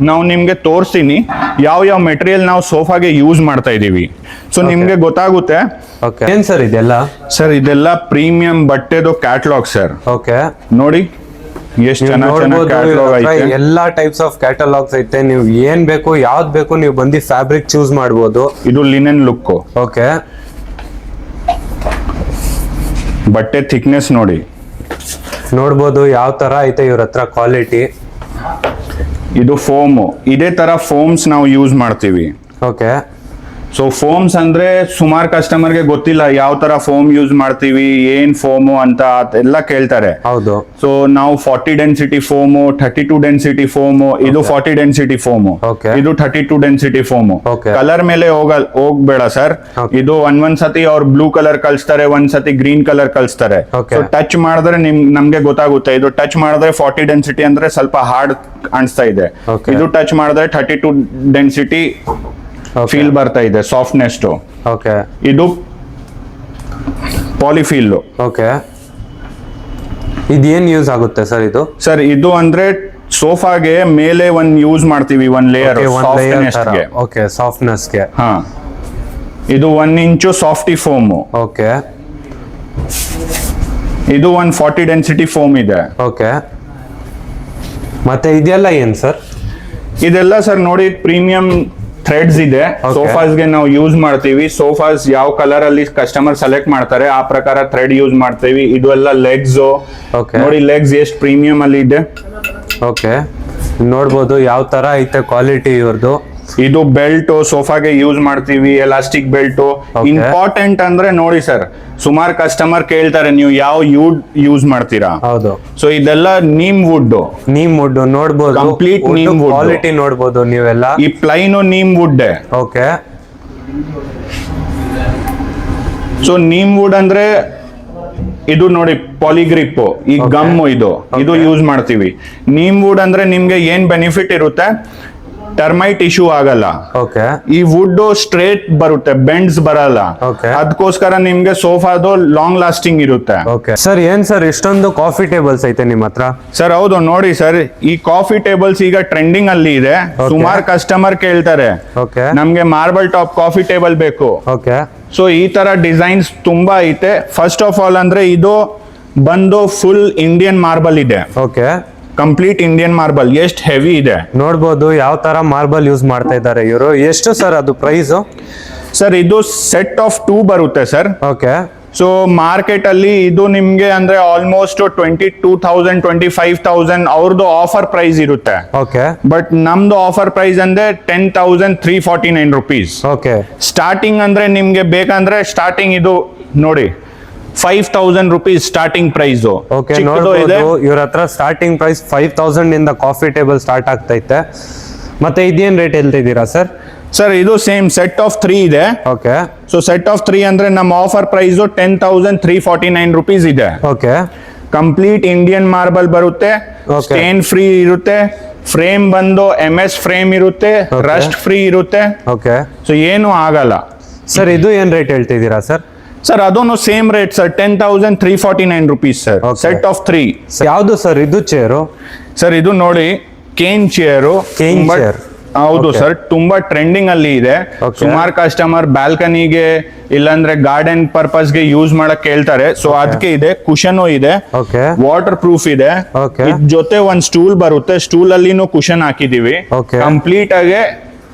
ನಾವು ನಿಮ್ಗೆ ತೋರಿಸ್ತೀನಿ ಯಾವ ಮೆಟೀರಿಯಲ್ ನಾವು ಸೋಫಾಗೆ ಯೂಸ್ ಮಾಡ್ತಾ ಇದೀವಿ. ಸೊ ನಿಮ್ಗೆ ಗೊತ್ತಾಗುತ್ತೆ. ಓಕೆ. ಏನ್ ಸರ್ ಇದೆಲ್ಲ? ಸರ್ ಇದೆಲ್ಲ ಪ್ರೀಮಿಯಂ ಬಟ್ಟೆದು ಕ್ಯಾಟಲಾಗ್ ಸರ್. ಓಕೆ. ನೋಡಿ ಎಷ್ಟು ಚೆನ್ನಾಗಿ ಕ್ಯಾಟಲಾಗ್ ಐತೆ. ಎಲ್ಲಾ ಟೈಪ್ಸ್ ಆಫ್ ಕ್ಯಾಟಲಾಗ್ಸ್ ಐತೆ. ನೀವು ಏನ್ ಬೇಕು, ಯಾವ್ದು ಬೇಕು, ನೀವು ಬಂದು ಫ್ಯಾಬ್ರಿಕ್ ಚೂಸ್ ಮಾಡಬಹುದು. ಇದು ಲಿನೆನ್ ಲುಕ್. ಓಕೆ. ಬಟ್ಟೆ ಥಿಕ್ನೆಸ್ ನೋಡಿ, ನೋಡ್ಬೋದು ಯಾವ ತರ ಐತೆ ಇವ್ರ ಹತ್ರ ಕ್ವಾಲಿಟಿ. ಇದು ಫೋಮು. ಇದೇ ತರ ಫೋಮ್ಸ್ ನಾವು ಯೂಸ್ ಮಾಡ್ತೀವಿ. ಓಕೆ. ಸೊ ಫೋಮ್ಸ್ ಅಂದ್ರೆ ಸುಮಾರು ಕಸ್ಟಮರ್ಗೆ ಗೊತ್ತಿಲ್ಲ ಯಾವ ತರ ಫೋಮ್ ಯೂಸ್ ಮಾಡ್ತೀವಿ, ಏನ್ ಫೋಮು ಅಂತ ಎಲ್ಲ ಕೇಳ್ತಾರೆ. ಹೌದು. ಸೊ ನಾವು 40 ಡೆನ್ಸಿಟಿ ಫೋಮು, 32 ಡೆನ್ಸಿಟಿ ಫೋಮು, ಇದು 40 ಡೆನ್ಸಿಟಿ ಫೋಮು, Okay. ಇದು 32 ಡೆನ್ಸಿಟಿ ಫೋಮು. Okay. ಕಲರ್ ಮೇಲೆ ಹೋಗ್ಬೇಡ ಸರ್. Okay. ಇದು ಒಂದ್ಸತಿ ಅವ್ರು ಬ್ಲೂ ಕಲರ್ ಕಳಿಸ್ತಾರೆ, ಒಂದ್ಸತಿ ಗ್ರೀನ್ ಕಲರ್ ಕಳಿಸ್ತಾರೆ. Okay. ಸೊ ಟಚ್ ಮಾಡಿದ್ರೆ ನಮ್ಗೆ ಗೊತ್ತಾಗುತ್ತೆ. ಇದು ಟಚ್ ಮಾಡಿದ್ರೆ 40 ಡೆನ್ಸಿಟಿ ಅಂದ್ರೆ ಸ್ವಲ್ಪ ಹಾರ್ಡ್ ಅನಿಸ್ತಾ ಇದೆ. Okay. ಇದು ಟಚ್ ಮಾಡಿದ್ರೆ 32 ಡೆನ್ಸಿಟಿ ಫೀಲ್ ಬರ್ತಾ ಇದೆ, ಸಾಫ್ಟ್ನೆಸ್. ಓಕೆ. ಇದು ಪಾಲಿಫೀಲ್. ಓಕೆ. ಇದೇನ್ ಯೂಸ್ ಆಗುತ್ತೆ ಸರ್ ಇದು? ಸರ್ ಇದು ಅಂದ್ರೆ ಸೋಫಾಗೆ ಮೇಲೆ ಒಂದ್ ಯೂಸ್ ಮಾಡ್ತೀವಿ, ಒಂದ್ ಲೇಯರ್ ಸಾಫ್ಟ್ನೆಸ್ಗೆ. ಓಕೆ, ಸಾಫ್ಟ್ನೆಸ್ಗೆ. ಹಾ. ಇದು 1 ಇಂಚು ಸಾಫ್ಟಿ ಫೋಮು. ಓಕೆ. ಇದು 40 ಡೆನ್ಸಿಟಿ ಫೋಮ್ ಇದೆ. ಓಕೆ. ಮತ್ತೆ ಇದೆಲ್ಲ ಏನ್ ಸರ್? ಇದೆಲ್ಲ ಸರ್ ನೋಡಿ ಪ್ರೀಮಿಯಂ ಥ್ರೆಡ್ಸ್ ಇದೆ. Okay. ಸೋಫಾಸ್ಗೆ ನಾವು ಯೂಸ್ ಮಾಡ್ತೀವಿ. ಸೋಫಾಸ್ ಯಾವ ಕಲರ್ ಅಲ್ಲಿ ಕಸ್ಟಮರ್ ಸೆಲೆಕ್ಟ್ ಮಾಡ್ತಾರೆ ಆ ಪ್ರಕಾರ ಥ್ರೆಡ್ ಯೂಸ್ ಮಾಡ್ತೀವಿ. ಇದು ಎಲ್ಲ ಲೆಗ್ಸ್ Okay. ನೋಡಿ, ಲೆಗ್ಸ್ ಎಷ್ಟು ಪ್ರೀಮಿಯಂ ಅಲ್ಲಿ ಇದೆ. ಓಕೆ. ನೋಡ್ಬೋದು ಯಾವ ತರ ಐತೆ ಕ್ವಾಲಿಟಿ ಇವ್ರದ್ದು. ಇದು ಬೆಲ್ಟ್ ಸೋಫಾಗೆ ಯೂಸ್ ಮಾಡ್ತೀವಿ, ಎಲಾಸ್ಟಿಕ್ ಬೆಲ್ಟ್. Okay. ಇಂಪಾರ್ಟೆಂಟ್ ಅಂದ್ರೆ ನೋಡಿ ಸರ್, ಸುಮಾರು ಕಸ್ಟಮರ್ ಕೇಳ್ತಾರೆ ನೀವು ಯಾವ ವುಡ್ ಯೂಸ್ ಮಾಡ್ತೀರಾ. ಹೌದು. ಸೊ ಇದೆಲ್ಲ ನೀಮ್ ವುಡ್. ನೀಮ್ ವುಡ್ ನೋಡ್ಬೋದು, Complete neem wood. ಕ್ವಾಲಿಟಿ ನೋಡ್ಬೋದು ನೀವೆಲ್ಲ. ಈ plain neem wood. Okay. So neem wood ಅಂದ್ರೆ ಇದು ನೋಡಿ ಪಾಲಿಗ್ರಿಪ್, ಈ Okay. ಗಮ್ ಇದು Okay. ಯೂಸ್ ಮಾಡ್ತೀವಿ. ನೀಮ್ ವುಡ್ ಅಂದ್ರೆ ನಿಮ್ಗೆ ಏನ್ ಬೆನಿಫಿಟ್ ಇರುತ್ತೆ, ಟರ್ಮೈಟ್ ಇಶ್ಯೂ ಆಗಲ್ಲ. ಓಕೆ. ಈ ವುಡ್ ಸ್ಟ್ರೇಟ್ ಬರುತ್ತೆ, ಬೆಂಡ್ಸ್ ಬರಲ್ಲ. Okay. ಅದಕ್ಕೋಸ್ಕರ ನಿಮ್ಗೆ ಸೋಫಾದು ಲಾಂಗ್ ಲಾಸ್ಟಿಂಗ್ ಇರುತ್ತೆ. ಓಕೆ ಸರ್, ಏನ್ ಸರ್ ಇಷ್ಟೊಂದು ಕಾಫಿ ಟೇಬಲ್ಸ್ ಐತೆ ನಿಮ್ಮ ಹತ್ರ? ಸರ್ ಹೌದು, ನೋಡಿ ಸರ್, ಈ ಕಾಫಿ ಟೇಬಲ್ಸ್ ಈಗ ಟ್ರೆಂಡಿಂಗ್ ಅಲ್ಲಿ ಇದೆ. Okay. ಸುಮಾರು ಕಸ್ಟಮರ್ ಕೇಳ್ತಾರೆ ಓಕೆ. ನಮ್ಗೆ ಮಾರ್ಬಲ್ ಟಾಪ್ ಕಾಫಿ ಟೇಬಲ್ ಬೇಕು. ಓಕೆ. ಸೊ ಈ ತರ ಡಿಸೈನ್ಸ್ ತುಂಬಾ ಐತೆ. ಫಸ್ಟ್ ಆಫ್ ಆಲ್ ಅಂದ್ರೆ ಇದು ಬಂದು ಫುಲ್ ಇಂಡಿಯನ್ ಮಾರ್ಬಲ್ ಇದೆ. ಓಕೆ. Complete Indian marble. ಎಷ್ಟು ಹೆವಿ ಇದೆ ನೋಡ್ಬೋದು ಯಾವ ತರ ಮಾರ್ಬಲ್ ಯೂಸ್ ಮಾಡ್ತಾ ಇದ್ದಾರೆ ಇವರು. ಎಷ್ಟು ಸರ್ ಅದು ಪ್ರೈಸ್? ಸರ್ ಇದು ಸೆಟ್ ಆಫ್ 2 ಬರುತ್ತೆ ಸರ್. ಓಕೆ. ಸೊ ಮಾರ್ಕೆಟ್ ಅಲ್ಲಿ ಇದು ನಿಮ್ಗೆ ಅಂದ್ರೆ ಆಲ್ಮೋಸ್ಟ್ 22,000 25,000 ಅವ್ರದ್ದು ಆಫರ್ ಪ್ರೈಸ್ ಇರುತ್ತೆ. ಓಕೆ. ಬಟ್ ನಮ್ದು ಆಫರ್ ಪ್ರೈಸ್ ಅಂದ್ರೆ 10,349 rupees. ಓಕೆ. ಸ್ಟಾರ್ಟಿಂಗ್ ಅಂದ್ರೆ ನಿಮ್ಗೆ ಬೇಕಂದ್ರೆ ಸ್ಟಾರ್ಟಿಂಗ್ ಇದು ನೋಡಿ 5,000 rupees ಸ್ಟಾರ್ಟಿಂಗ್ ಪ್ರೈಸ್. ಓಕೆ. ನೋಡ್ಬೋದು ಇವ್ರ ಹತ್ರ ಸ್ಟಾರ್ಟಿಂಗ್ ಪ್ರೈಸ್ 5,000 ಇಂದ ಕಾಫಿ ಟೇಬಲ್ ಸ್ಟಾರ್ಟ್ ಆಗ್ತೈತೆ. ಮತ್ತೆ ಇದೇನ್ ರೇಟ್ ಹೇಳ್ತಿದ್ದೀರಾ ಸರ್? ಸರ್ ಇದು ಸೇಮ್ ಸೆಟ್ ಆಫ್ 3 ಇದೆ. ಓಕೆ. ಸೊ ಸೆಟ್ ಆಫ್ 3 ಅಂದ್ರೆ ನಮ್ಮ ಆಫರ್ ಪ್ರೈಸ್ 10,349 rupees ಇದೆ. ಓಕೆ. ಕಂಪ್ಲೀಟ್ ಇಂಡಿಯನ್ ಮಾರ್ಬಲ್ ಬರುತ್ತೆ, Okay. ಸ್ಟೇನ್ ಫ್ರೀ ಇರುತ್ತೆ, ಫ್ರೇಮ್ ಬಂದು MS ಫ್ರೇಮ್ ಇರುತ್ತೆ, Okay. ರಸ್ಟ್ ಫ್ರೀ ಇರುತ್ತೆ. ಓಕೆ. ಸೊ ಏನು ಆಗಲ್ಲ. ಸರ್ ಇದು ಏನ್ ರೇಟ್ ಹೇಳ್ತಿದ್ದೀರಾ ಸರ್? ಸರ್ ಅದನ್ನು same rate sir, 10,349 rupees sir. Okay. Set of 3. ಯಾವ್ದು ಸರ್ ಇದು ಚೇರು? ಸರ್ ಇದು ನೋಡಿ ಕೇನ್ ಚೇರು. Cane chair. ಹೌದು ಸರ್, ತುಂಬಾ ಟ್ರೆಂಡಿಂಗ್ ಅಲ್ಲಿ ಇದೆ. Okay. ಸುಮಾರು ಕಸ್ಟಮರ್ ಬಾಲ್ಕನಿಗೆ ಇಲ್ಲಾಂದ್ರೆ ಗಾರ್ಡನ್ ಪರ್ಪಸ್ ಗೆ ಯೂಸ್ ಮಾಡಕ್ ಕೇಳ್ತಾರೆ. ಸೊ ಅದಕ್ಕೆ ಇದೆ, ಕುಶನ್ ಇದೆ, ಓಕೆ ವಾಟರ್ ಪ್ರೂಫ್ ಇದೆ. Okay. ಇದ್ ಜೊತೆ ಒಂದ್ ಸ್ಟೂಲ್ ಬರುತ್ತೆ, ಸ್ಟೂಲ್ ಅಲ್ಲಿನೂ ಕುಶನ್ ಹಾಕಿದೀವಿ. Okay. ಕಂಪ್ಲೀಟ್ ಆಗಿ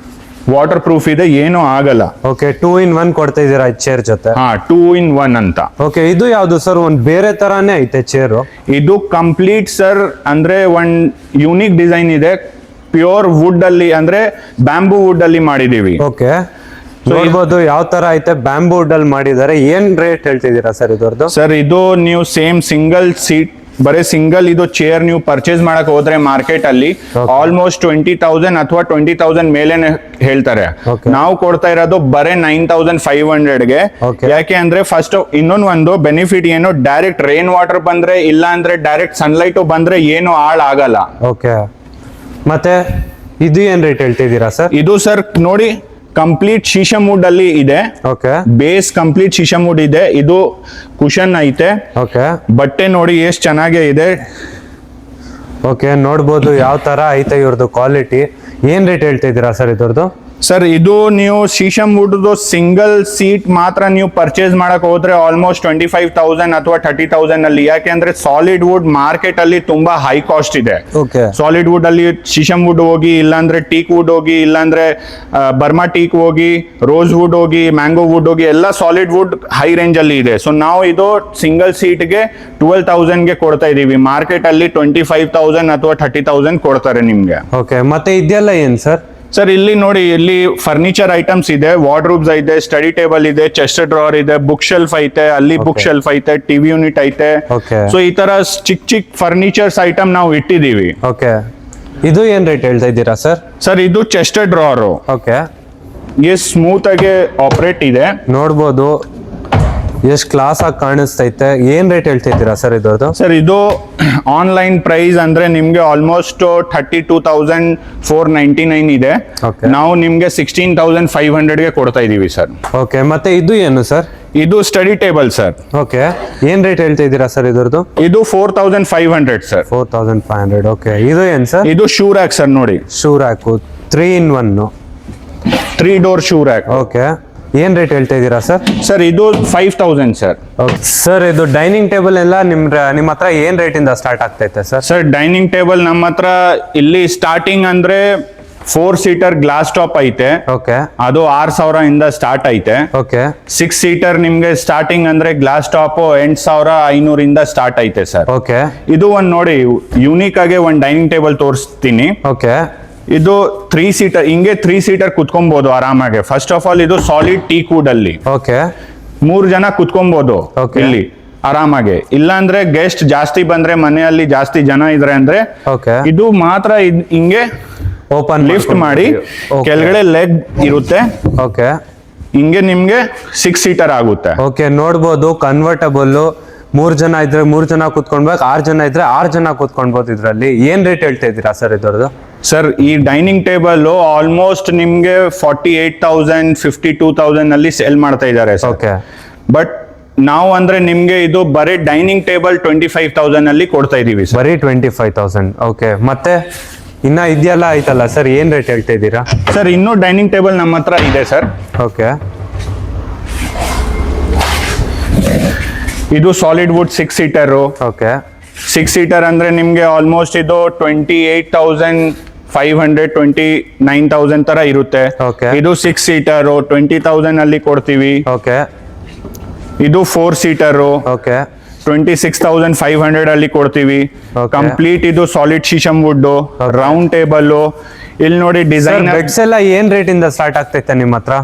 ವಾಟರ್ ಪ್ರೂಫ್ ಇದೆ, ಏನೂ ಆಗಲ್ಲ. ಓಕೆ 2-in-1 ಕೊಡ್ತಾ ಇದೀರಾ ಚೇರ್ ಜೊತೆ. ಹಾ, 2-in-1 ಅಂತ. ಓಕೆ ಇದು ಯಾವ್ದು ಸರ್? ಒಂದ್ ಬೇರೆ ತರಾನೇ ಐತೆ ಚೇರು. ಇದು ಕಂಪ್ಲೀಟ್ ಸರ್, ಅಂದ್ರೆ ಒಂದ್ ಯೂನಿಕ್ ಡಿಸೈನ್ ಇದೆ. ಪ್ಯೂರ್ ವುಡ್ ಅಲ್ಲಿ, ಅಂದ್ರೆ ಬ್ಯಾಂಬೂ ವುಡ್ ಅಲ್ಲಿ ಮಾಡಿದೀವಿ. ಓಕೆ ನೋಡ್ಬೋದು ಯಾವ ತರ ಐತೆ, ಬ್ಯಾಂಬೂ ವುಡ್ ಅಲ್ಲಿ ಮಾಡಿದ್ದಾರೆ. ಏನ್ ರೇಟ್ ಹೇಳ್ತಿದ್ದೀರಾ ಸರ್ ಇದರದ್ದು? ಸರ್ ಇದು ನೀವು ಸೇಮ್ ಸಿಂಗಲ್ ಸೀಟ್, ಬರೀ ಸಿಂಗಲ್ ಇದು ಚೇರ್ ನೀವು ಪರ್ಚೇಸ್ ಮಾಡಕ್ ಹೋದ್ರೆ ಮಾರ್ಕೆಟ್ ಅಲ್ಲಿ ಆಲ್ಮೋಸ್ಟ್ 20,000 ಅಥವಾ 20,000 ಮೇಲೆನೆ ಹೇಳ್ತಾರೆ. Okay. ನಾವು ಕೊಡ್ತಾ ಇರೋದು ಬರೀ 9,500ಗೆ. Okay. ಯಾಕೆ ಅಂದ್ರೆ ಫಸ್ಟ್ ಇನ್ನೊಂದು ಬೆನಿಫಿಟ್ ಏನು, ಡೈರೆಕ್ಟ್ ರೈನ್ ವಾಟರ್ ಬಂದ್ರೆ, ಇಲ್ಲ ಅಂದ್ರೆ ಡೈರೆಕ್ಟ್ ಸನ್ಲೈಟ್ ಬಂದ್ರೆ ಏನು ಹಾಳಾಗಲ್ಲ. ಓಕೆ ಮತ್ತೆ ಇದು ಏನ್ ರೇಟ್ ಹೇಳ್ತಿದ್ದೀರಾ ಸರ್? ಇದು ಸರ್ ನೋಡಿ, ಕಂಪ್ಲೀಟ್ ಶೀಶಮ್ ವುಡ್ ಅಲ್ಲಿ ಇದೆ. Okay base complete sheesham wood ಇದೆ. ಇದು ಕುಶನ್ ಐತೆ. ಓಕೆ ಬಟ್ಟೆ ನೋಡಿ ಎಷ್ಟು ಚೆನ್ನಾಗೇ ಇದೆ. ಓಕೆ ನೋಡ್ಬೋದು ಯಾವ ತರ ಐತೆ ಇವ್ರದ್ದು ಕ್ವಾಲಿಟಿ. ಏನ್ ರೇಟ್ ಹೇಳ್ತಿದ್ದೀರಾ ಸರ್ ಇದ್ರದ್ದು? ಸರ್ ಇದು ನೀವು ಶೀಶಮ್ ವುಡ್ ಸಿಂಗಲ್ ಸೀಟ್ ಮಾತ್ರ ನೀವು ಪರ್ಚೇಸ್ ಮಾಡಕ್ ಹೋದ್ರೆ ಆಲ್ಮೋಸ್ಟ್ 25,000 ಅಥವಾ 30,000 ಅಲ್ಲಿ. ಯಾಕೆಂದ್ರೆ ಸಾಲಿಡ್ ವುಡ್ ಮಾರ್ಕೆಟ್ ಅಲ್ಲಿ ತುಂಬಾ ಹೈ ಕಾಸ್ಟ್ ಇದೆ. ಓಕೆ ಸಾಲಿಡ್ ವುಡ್ ಅಲ್ಲಿ ಶೀಶಮ್ ವುಡ್ ಹೋಗಿ, ಇಲ್ಲಾಂದ್ರೆ ಟೀಕ್ ವುಡ್ ಹೋಗಿ, ಇಲ್ಲಾಂದ್ರೆ ಬರ್ಮಾ ಟೀಕ್ ಹೋಗಿ, ರೋಸ್ ವುಡ್ ಹೋಗಿ, ಮ್ಯಾಂಗೋ ವುಡ್ ಹೋಗಿ, ಎಲ್ಲ ಸಾಲಿಡ್ ವುಡ್ ಹೈ ರೇಂಜ್ ಅಲ್ಲಿ ಇದೆ. ಸೊ ನಾವು ಇದು ಸಿಂಗಲ್ ಸೀಟ್ಗೆ 12,000ಗೆ ಕೊಡ್ತಾ ಇದೀವಿ. ಮಾರ್ಕೆಟ್ ಅಲ್ಲಿ 25,000 ಅಥವಾ 30,000 ಕೊಡ್ತಾರೆ ನಿಮ್ಗೆ. ಓಕೆ ಮತ್ತೆ ಇದೆಲ್ಲ ಏನ್ ಸರ್? ಸರ್ ಇಲ್ಲಿ ನೋಡಿ, ಇಲ್ಲಿ ಫರ್ನಿಚರ್ ಐಟಮ್ಸ್ ಇದೆ, ವಾರ್ಡ್ರೂಬ್ಸ್ ಇದೆ, ಸ್ಟಡಿ ಟೇಬಲ್ ಇದೆ, ಚೆಸ್ಟ್ ಡ್ರಾವರ್ ಇದೆ, ಬುಕ್ ಶೆಲ್ಫ್ ಐತೆ, ಅಲ್ಲಿ ಬುಕ್ ಶೆಲ್ಫ್ ಐತೆ, ಟಿವಿ ಯೂನಿಟ್ ಐತೆ. Okay. ಸೊ ಈ ತರ ಚಿಕ್ಕ ಫರ್ನಿಚರ್ಸ್ ಐಟಮ್ ನಾವು ಇಟ್ಟಿದೀವಿ. ಓಕೆ ಇದು ಏನ್ ರೇಟ್ ಹೇಳ್ತಾ ಇದ್ದೀರಾ ಸರ್? ಸರ್ ಇದು ಚೆಸ್ಟ್ ಡ್ರಾವರ್, ಓಕೆ ಎಷ್ಟು ಸ್ಮೂತ್ ಆಗಿ ಆಪರೇಟ್ ಇದೆ. ನೋಡ್ಬೋದು ಎಷ್ಟು ಕ್ಲಾಸ್ ಆಗಿ ಕಾಣಿಸ್ತೈತೆ. ಏನ್ ರೇಟ್ ಹೇಳ್ತಿದ್ದೀರಾ ಸರ್ ಇದ್ರದ್ದು? ಸರ್ ಇದು ಆನ್ಲೈನ್ ಪ್ರೈಸ್ ಅಂದ್ರೆ ನಿಮ್ಗೆ ಆಲ್ಮೋಸ್ಟ್ 32,499 ಇದೆ. Okay. ನಾವು ನಿಮ್ಗೆ 16,500ಗೆ ಕೊಡ್ತಾ ಇದೀವಿ ಸರ್. ಓಕೆ ಮತ್ತೆ ಇದು ಏನು ಸರ್? ಇದು ಸ್ಟಡಿ ಟೇಬಲ್ ಸರ್. ಓಕೆ ಏನ್ ರೇಟ್ ಹೇಳ್ತಾ ಇದ್ದೀರಾ ಸರ್ ಇದ್ರದ್ದು? ಇದು 4,500 ಸರ್. 4,500. ಓಕೆ ಇದು ಏನ್ ಸರ್? ಇದು ಶೂ ರ್ಯಾಕ್ ಸರ್. ನೋಡಿ, shoe rack 3-in-1 3 door shoe rack. Okay ಏನ್ ರೇಟ್ ಹೇಳ್ತಾ ಇದ್ದೀರಾ ಸರ್? ಸರ್ ಇದು 5,000 ಸರ್. ಸರ್ ಇದು ಡೈನಿಂಗ್ ಟೇಬಲ್ ಎಲ್ಲ ನಿಮ್ಮ ಹತ್ರ ಏನ್ ರೇಟ್ ಇಂದ ಸ್ಟಾರ್ಟ್ ಆಗ್ತೈತೆ ಸರ್? ಸರ್ ಡೈನಿಂಗ್ ಟೇಬಲ್ ನಮ್ಮ ಹತ್ರ ಇಲ್ಲಿ ಸ್ಟಾರ್ಟಿಂಗ್ ಅಂದ್ರೆ 4 ಸೀಟರ್ ಗ್ಲಾಸ್ ಟಾಪ್ ಐತೆ. ಓಕೆ ಅದು 6,000 ಇಂದ ಸ್ಟಾರ್ಟ್ ಐತೆ. ಓಕೆ 6 ಸೀಟರ್ ನಿಮ್ಗೆ ಸ್ಟಾರ್ಟಿಂಗ್ ಅಂದ್ರೆ ಗ್ಲಾಸ್ ಟಾಪ್ 8,500 ಇಂದ ಸ್ಟಾರ್ಟ್ ಐತೆ ಸರ್. ಓಕೆ ಇದು ಒಂದ್ ನೋಡಿ, ಯೂನಿಕ್ ಆಗಿ ಒಂದ್ ಡೈನಿಂಗ್ ಟೇಬಲ್ ತೋರಿಸ್ತೀನಿ. ಓಕೆ ಇದು 3 ಸೀಟರ್, ಹಿಂಗೆ 3 ಸೀಟರ್ ಕುತ್ಕೊಬಹುದು ಆರಾಮಾಗಿ. ಫಸ್ಟ್ ಆಫ್ ಆಲ್ ಇದು ಸಾಲಿಡ್ ಟೀಕ್ ವುಡ್ ಅಲ್ಲಿ. ಓಕೆ 3 ಜನ ಕುತ್ಕೊಬಹುದು Okay. ಇಲ್ಲಿ ಆರಾಮಾಗಿ. ಇಲ್ಲ ಅಂದ್ರೆ ಗೆಸ್ಟ್ ಜಾಸ್ತಿ ಬಂದ್ರೆ, ಮನೆಯಲ್ಲಿ ಜಾಸ್ತಿ ಜನ ಇದ್ರೆ ಅಂದ್ರೆ ಓಕೆ ಇದು ಮಾತ್ರ ಹಿಂಗೆ ಓಪನ್ ಲಿಫ್ಟ್ ಮಾಡಿ ಕೆಳಗಡೆ ಲೆಗ್ ಇರುತ್ತೆ. ಓಕೆ ಹಿಂಗೆ ನಿಮ್ಗೆ 6 ಸೀಟರ್ ಆಗುತ್ತೆ. ಓಕೆ ನೋಡ್ಬೋದು ಕನ್ವರ್ಟಬಲ್. 3 ಜನ ಇದ್ರೆ 3 ಜನ ಕುತ್ಕೊಳ್ಬೇಕು, 6 ಜನ ಇದ್ರೆ 6 ಜನ ಕುತ್ಕೊಳ್ಬಹುದು. ಇದ್ರಲ್ಲಿ ಏನ್ ರೇಟ್ ಹೇಳ್ತಾ ಇದ್ದೀರಾ ಸರ್ ಇದ್ರದ್ದು? ಸರ್ ಈ ಡೈನಿಂಗ್ ಟೇಬಲ್ ಆಲ್ಮೋಸ್ಟ್ ನಿಮ್ಗೆ 48,000 52,000 ಅಲ್ಲಿ ಸೇಲ್ ಮಾಡ್ತಾ ಇದ್ದಾರೆ. ಓಕೆ ಬಟ್ ನಾವು ಅಂದ್ರೆ ನಿಮ್ಗೆ ಇದು ಬರೀ ಡೈನಿಂಗ್ ಟೇಬಲ್ 25,000 ಅಲ್ಲಿ ಕೊಡ್ತಾ ಇದೀವಿ ಸರ್. ಬರೀ 25,000. ಓಕೆ ಮತ್ತೆ ಇನ್ನ ಇದೆಯಲ್ಲ ಆಯ್ತಲ್ಲ ಸರ್, ಏನ್ ರೇಟ್ ಹೇಳ್ತಾ ಇದ್ದೀರಾ? ಸರ್ ಇನ್ನೂ ಡೈನಿಂಗ್ ಟೇಬಲ್ ನಮ್ಮ ಹತ್ರ ಇದೆ ಸರ್. ಓಕೆ ಇದು solid wood 6 seater. Okay 6 seater ಅಂದ್ರೆ ನಿಮ್ಗೆ ಆಲ್ಮೋಸ್ಟ್ ಇದು 28,500 29,000 ತರ ಇರುತ್ತೆ. Okay. ಇದು 6 ಸೀಟರ್ 20,000 ಅಲ್ಲಿ ಕೊಡ್ತೀವಿ. ಓಕೆ ಇದು 4 ಸೀಟರ್ ಓಕೆ 26,500 ಅಲ್ಲಿ ಕೊಡ್ತೀವಿ. Okay. ಕಂಪ್ಲೀಟ್ ಇದು solid sheesham wood, round table. ಇಲ್ಲಿ ನೋಡಿ ಡಿಸೈನ್. ಬೆಡ್ಸ್ ಎಲ್ಲ ಏನ್ ರೇಟ್ ಇಂದ ಸ್ಟಾರ್ಟ್ ಆಗ್ತೈತೆ ನಿಮ್ಮ ಹತ್ರ?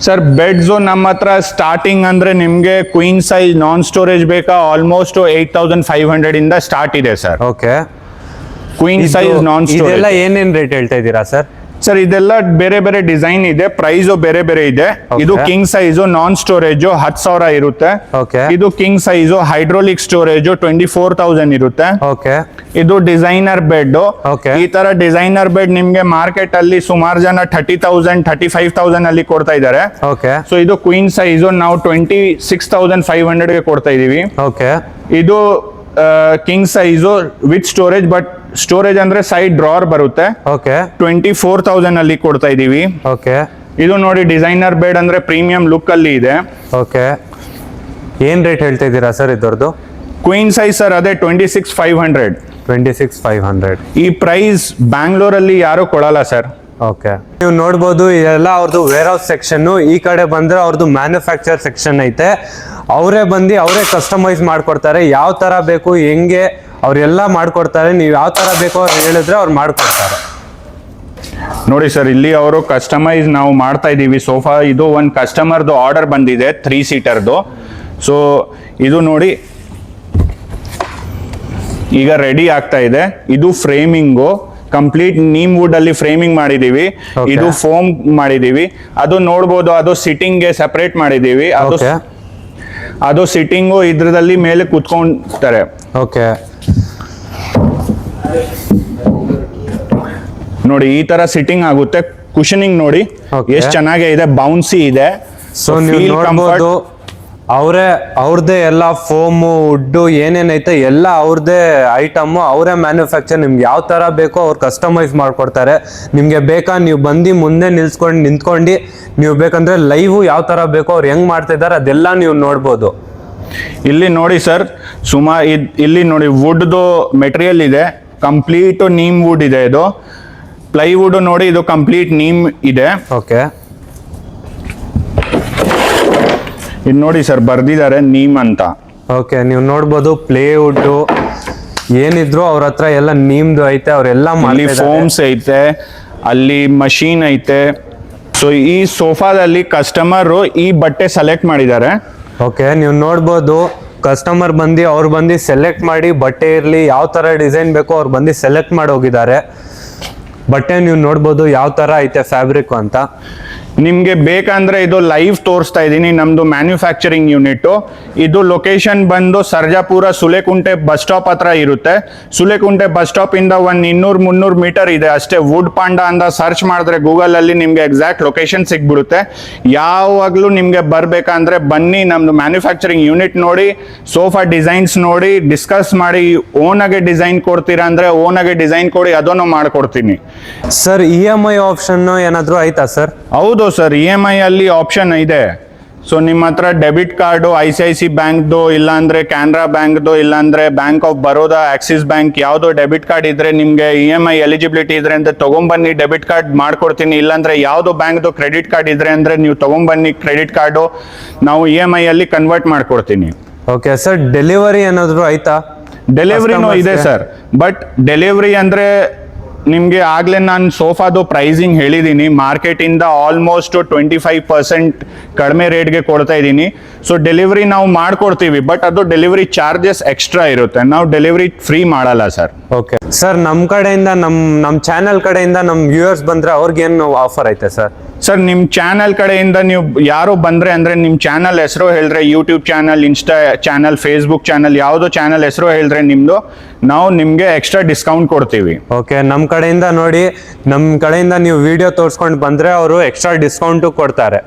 ಸರ್ ಬೆಡ್ಸ್ ನಮ್ಮ ಹತ್ರ ಸ್ಟಾರ್ಟಿಂಗ್ ಅಂದ್ರೆ ನಿಮ್ಗೆ ಕ್ವೀನ್ ಸೈಜ್ ನಾನ್ ಸ್ಟೋರೇಜ್ ಬೇಕಾ, ಆಲ್ಮೋಸ್ಟ್ 8,500 ಇಂದ ಸ್ಟಾರ್ಟ್ ಇದೆ ಸರ್. ಓಕೆ ಕ್ವೀನ್ ಸೈಜ್ ನಾನ್ ಸ್ಟೋರೇಜ್. ಇದೆಲ್ಲ ಏನೇನ್ ರೇಟ್ ಹೇಳ್ತಾ ಇದ್ದೀರಾ ಸರ್? ಸರ್ ಇದೆಲ್ಲ ಬೇರೆ ಬೇರೆ ಡಿಸೈನ್ ಇದೆ, ಪ್ರೈಸ್ ಬೇರೆ ಬೇರೆ ಇದೆ. Okay. ಇದು ಕಿಂಗ್ ಸೈಜ್ ನಾನ್ ಸ್ಟೋರೇಜ್ 10,000 ಇರುತ್ತೆ. Okay. ಇದು ಕಿಂಗ್ ಸೈಜ್ ಹೈಡ್ರೋಲಿಕ್ ಸ್ಟೋರೇಜ್ 24,000 ಇರುತ್ತೆ. ಓಕೆ ಇದು ಡಿಸೈನರ್ ಬೆಡ್. Okay. ಈ ತರ ಡಿಸೈನರ್ ಬೆಡ್ ನಿಮ್ಗೆ ಮಾರ್ಕೆಟ್ ಅಲ್ಲಿ ಸುಮಾರು ಜನ 30,000 35,000 ಅಲ್ಲಿ ಕೊಡ್ತಾ ಇದ್ದಾರೆ. ಓಕೆ ಸೊ ಇದು ಕ್ವೀನ್ ಸೈಜ್ ನಾವು 26,500 ಗೆ ಕೊಡ್ತಾ ಇದೀವಿ. ಓಕೆ ಇದು king size with storage, but storage ಅಂದ್ರೆ ಸೈಡ್ ಡ್ರಾರ್ ಬರುತ್ತೆ. ಓಕೆ 24,000 ಅಲ್ಲಿ ಕೊಡ್ತಾ ಇದೀವಿ. ಓಕೆ ಇದು ನೋಡಿ ಡಿಸೈನರ್ ಬೆಡ್ ಅಂದ್ರೆ ಪ್ರೀಮಿಯಂ ಲುಕ್ ಅಲ್ಲಿ ಇದೆ. ಓಕೆ ಏನ್ ರೇಟ್ ಹೇಳ್ತಾ ಇದ್ದೀರಾ ಸರ್ ಇದರದ್ದು? ಕ್ವೀನ್ ಸೈಜ್ ಸರ್ ಅದೇ 26,500. 26,500. ಈ ಪ್ರೈಸ್ ಬ್ಯಾಂಗ್ಳೂರಲ್ಲಿ ಯಾರು ಕೊಡಲ್ಲ ಸರ್. ಓಕೆ ನೀವು ನೋಡ್ಬೋದು ಇದೆಲ್ಲ ಅವ್ರದ್ದು ವೇರ್ ಹೌಸ್ ಸೆಕ್ಷನ್. ಈ ಕಡೆ ಬಂದ್ರೆ ಅವ್ರದ್ದು ಮ್ಯಾನುಫ್ಯಾಕ್ಚರ್ ಸೆಕ್ಷನ್ ಐತೆ. ಅವರೇ ಬಂದು ಅವರೇ ಕಸ್ಟಮೈಸ್ ಮಾಡ್ಕೊಡ್ತಾರೆ. ಯಾವ ತರ ಬೇಕು ಹೆಂಗೆ ಅವರೆಲ್ಲ ಮಾಡ್ಕೊಡ್ತಾರೆ. ನೀವು ಯಾವ ತರ ಬೇಕು ಅವ್ರು ಹೇಳಿದ್ರೆ ಅವ್ರು ಮಾಡ್ಕೊಡ್ತಾರೆ. ನೋಡಿ ಸರ್ ಇಲ್ಲಿ ಅವರು ಕಸ್ಟಮೈಸ್ ನಾವು ಮಾಡ್ತಾ ಇದೀವಿ ಸೋಫಾ. ಇದು ಒಂದು ಕಸ್ಟಮರ್ದು ಆರ್ಡರ್ ಬಂದಿದೆ 3 ಸೀಟರ್ದು. ಸೊ ಇದು ನೋಡಿ ಈಗ ರೆಡಿ ಆಗ್ತಾ ಇದೆ. ಇದು ಫ್ರೇಮಿಂಗು ಕಂಪ್ಲೀಟ್ ನೀಮ್ ವುಡ್ ಅಲ್ಲಿ ಫ್ರೇಮಿಂಗ್ ಮಾಡಿದೀವಿ. Okay. ಇದು ಫೋಮ್ ಮಾಡಿದೀವಿ. ಅದು ನೋಡ್ಬೋದು, ಅದು ಸಿಟ್ಟಿಂಗ್ ಗೆ ಸೆಪರೇಟ್ ಮಾಡಿದೀವಿ. ಓಕೆ ಅದು ಸಿಟ್ಟಿಂಗು ಇದ್ರದಲ್ಲಿ ಮೇಲೆ ಕುತ್ಕೊಂತಾರೆ. ಓಕೆ ನೋಡಿ ಈ ತರ ಸಿಟ್ಟಿಂಗ್ ಆಗುತ್ತೆ. ಕುಶನಿಂಗ್ ನೋಡಿ Okay. ಎಷ್ಟು ಚೆನ್ನಾಗಿ ಇದೆ, ಬೌನ್ಸಿ ಇದೆ. ಸೊ ನೀವು ನೋಡ್ಬೋದು ಅವ್ರದ್ದೇ ಎಲ್ಲ ಫೋಮು ವುಡ್ಡು ಏನೇನೈತೆ ಎಲ್ಲ ಅವ್ರದ್ದೇ ಐಟಮು, ಅವರೇ ಮ್ಯಾನುಫ್ಯಾಕ್ಚರ್. ನಿಮ್ಗೆ ಯಾವ ಥರ ಬೇಕೋ ಅವ್ರು ಕಸ್ಟಮೈಸ್ ಮಾಡ್ಕೊಡ್ತಾರೆ. ನಿಮಗೆ ಬೇಕಾ ನೀವು ಬಂದು ಮುಂದೆ ನಿಂತ್ಕೊಂಡು ನೀವು ಬೇಕಂದ್ರೆ ಲೈವು ಯಾವ ಥರ ಬೇಕೋ ಅವ್ರು ಹೆಂಗೆ ಮಾಡ್ತಿದ್ದಾರೆ ಅದೆಲ್ಲ ನೀವು ನೋಡ್ಬೋದು. ಇಲ್ಲಿ ನೋಡಿ ಸರ್ ಇಲ್ಲಿ ನೋಡಿ ವುಡ್ದು ಮೆಟೀರಿಯಲ್ ಇದೆ. ಕಂಪ್ಲೀಟ್ ನೀಮ್ ವುಡ್ ಇದೆ. ಇದು ಪ್ಲೈವುಡ್ ನೋಡಿ, ಇದು ಕಂಪ್ಲೀಟ್ ನೀಮ್ ಇದೆ. ಓಕೆ ಇದು ನೋಡಿ ಸರ್ ಬರ್ದಿದ್ದಾರೆ ನೀಮ್ ಅಂತ. ಓಕೆ ನೀವು ನೋಡ್ಬೋದು ಪ್ಲೇವುಡ್ಡು ಏನಿದ್ರು ಅವ್ರ ಹತ್ರ ಎಲ್ಲ ನೀಮ್ದು ಐತೆ. ಅವರೆಲ್ಲ ಅಲ್ಲಿ ಫೋಮ್ಸ್ ಐತೆ, ಅಲ್ಲಿ ಮಷೀನ್ ಐತೆ. ಸೊ ಈ ಸೋಫಾದಲ್ಲಿ ಕಸ್ಟಮರ್ ಈ ಬಟ್ಟೆ ಸೆಲೆಕ್ಟ್ ಮಾಡಿದ್ದಾರೆ. ಓಕೆ ನೀವು ನೋಡ್ಬೋದು ಕಸ್ಟಮರ್ ಅವ್ರು ಬಂದು ಸೆಲೆಕ್ಟ್ ಮಾಡಿ ಬಟ್ಟೆ ಇರಲಿ ಯಾವ ಥರ ಡಿಸೈನ್ ಬೇಕೋ ಅವ್ರು ಬಂದು ಸೆಲೆಕ್ಟ್ ಮಾಡಿ ಹೋಗಿದ್ದಾರೆ. ಬಟ್ಟೆ ನೀವು ನೋಡ್ಬೋದು ಯಾವ ಥರ ಐತೆ ಫ್ಯಾಬ್ರಿಕ್ ಅಂತ. ನಿಮ್ಗೆ ಬೇಕಂದ್ರೆ ಇದು ಲೈವ್ ತೋರಿಸ್ತಾ ಇದ್ದೀನಿ. ನಮ್ದು ಮ್ಯಾನುಫ್ಯಾಕ್ಚರಿಂಗ್ ಯೂನಿಟ್. ಇದು ಲೊಕೇಶನ್ ಬಂದು ಸರ್ಜಾಪುರ ಸುಲೇಕುಂಟೆ ಬಸ್ ಸ್ಟಾಪ್ ಹತ್ರ ಇರುತ್ತೆ. ಸುಲೇಕುಂಟೆ ಬಸ್ ಸ್ಟಾಪ್ ಇಂದ 200-300 ಮೀಟರ್ ಇದೆ ಅಷ್ಟೇ. ವುಡ್ ಪಾಂಡಾ ಅಂತ ಸರ್ಚ್ ಮಾಡಿದ್ರೆ ಗೂಗಲ್ ಅಲ್ಲಿ ನಿಮ್ಗೆ ಎಕ್ಸಾಕ್ಟ್ ಲೊಕೇಶನ್ ಸಿಗ್ಬಿಡುತ್ತೆ. ಯಾವಾಗ್ಲೂ ನಿಮ್ಗೆ ಬರ್ಬೇಕಂದ್ರೆ ಬನ್ನಿ, ನಮ್ದು ಮ್ಯಾನುಫ್ಯಾಕ್ಚರಿಂಗ್ ಯೂನಿಟ್ ನೋಡಿ, ಸೋಫಾ ಡಿಸೈನ್ಸ್ ನೋಡಿ, ಡಿಸ್ಕಸ್ ಮಾಡಿ. ಓನ್ ಆಗಿ ಡಿಸೈನ್ ಕೊಡ್ತೀರಾ ಅಂದ್ರೆ ಓನ್ ಆಗಿ ಡಿಸೈನ್ ಕೊಡಿ, ಅದನ್ನು ಮಾಡ್ಕೊಡ್ತೀನಿ. ಸರ್ EMI ಆಪ್ಷನ್ ಏನಾದ್ರು ಆಯ್ತಾ ಸರ್? ಹೌದು ಸರ್, EMI ಅಲ್ಲಿ ಆಪ್ಷನ್ ಇದೆ. ಸೊ ನಿಮ್ಮ ಹತ್ರ ಡೆಬಿಟ್ ಕಾರ್ಡು ICICI ಬ್ಯಾಂಕ್ದು, ಇಲ್ಲಾಂದ್ರೆ ಕ್ಯಾನರಾ ಬ್ಯಾಂಕ್ದು, ಇಲ್ಲಾಂದ್ರೆ bank of Baroda, Axis bank ಯಾವ್ದೋ ಡೆಬಿಟ್ ಕಾರ್ಡ್ ಇದ್ರೆ ನಿಮ್ಗೆ EMI ಎಲಿಜಿಬಿಲಿಟಿ ಇದ್ರೆ ಅಂತ ತಗೊಂಬನ್ನಿ, ಡೆಬಿಟ್ ಕಾರ್ಡ್ ಮಾಡ್ಕೊಡ್ತೀನಿ. ಇಲ್ಲಾಂದ್ರೆ ಯಾವ್ದೋ ಬ್ಯಾಂಕ್ದು ಕ್ರೆಡಿಟ್ ಕಾರ್ಡ್ ಇದ್ರೆ ಅಂದ್ರೆ ನೀವು ತಗೊಂಬನ್ನಿ ಕ್ರೆಡಿಟ್ ಕಾರ್ಡು, ನಾವು EMI ಅಲ್ಲಿ ಕನ್ವರ್ಟ್ ಮಾಡ್ಕೊಡ್ತೀನಿ. ಓಕೆ ಸರ್ ಡೆಲಿವರಿ ಏನಾದ್ರು ಆಯ್ತಾ? ಡೆಲಿವರಿನೂ ಇದೆ ಸರ್, ಬಟ್ ಡೆಲಿವರಿ ಅಂದ್ರೆ ನಿಮ್ಗೆ ಆಗ್ಲೇ ನಾನು ಸೋಫಾದು ಪ್ರೈಸಿಂಗ್ ಹೇಳಿದ್ದೀನಿ. ಮಾರ್ಕೆಟ್ ಇಂದ ಆಲ್ಮೋಸ್ಟ್ 25% ಕಡಿಮೆ ರೇಟ್ಗೆ ಕೊಡ್ತಾ ಇದ್ದೀನಿ. ಸೊ ಡೆಲಿವರಿ ನಾವು ಮಾಡ್ಕೊಡ್ತೀವಿ, ಬಟ್ ಅದು ಡೆಲಿವರಿ ಚಾರ್ಜಸ್ ಎಕ್ಸ್ಟ್ರಾ ಇರುತ್ತೆ. ನಾವು ಡೆಲಿವರಿ ಫ್ರೀ ಮಾಡಲ್ಲ ಸರ್. ಓಕೆ ಸರ್, ನಮ್ಮ ಕಡೆಯಿಂದ ನಮ್ಮ ಚಾನೆಲ್ ಕಡೆಯಿಂದ ನಮ್ಮ ವ್ಯೂಯರ್ಸ್ ಬಂದ್ರೆ ಅವ್ರಿಗೇನು ಆಫರ್ ಐತೆ ಸರ್? ಸರ್ ನಿಮ್ಮ ಚಾನಲ್ ಕಡೆಯಿಂದ ನೀವು ಯಾರು ಬಂದ್ರೆ ಅಂದ್ರೆ ನಿಮ್ಮ ಚಾನಲ್ ಹೆಸರು ಹೇಳಿದ್ರೆ, YouTube channel, insta channel, Facebook channel, ಯಾವುದೋ ಚಾನಲ್ ಹೆಸರು ಹೇಳಿದ್ರೆ ನಿಮ್ದು, ನಾವು ನಿಮ್ಗೆ ಎಕ್ಸ್ಟ್ರಾ ಡಿಸ್ಕೌಂಟ್ ಕೊಡ್ತೀವಿ. ಓಕೆ ನಮ್ಮ ಕಡೆಯಿಂದ ನೀವು ವಿಡಿಯೋ ತೋರಿಸ್ಕೊಂಡು ಬಂದ್ರೆ ಅವರು ಎಕ್ಸ್ಟ್ರಾ ಡಿಸ್ಕೌಂಟು ಕೊಡ್ತಾರೆ.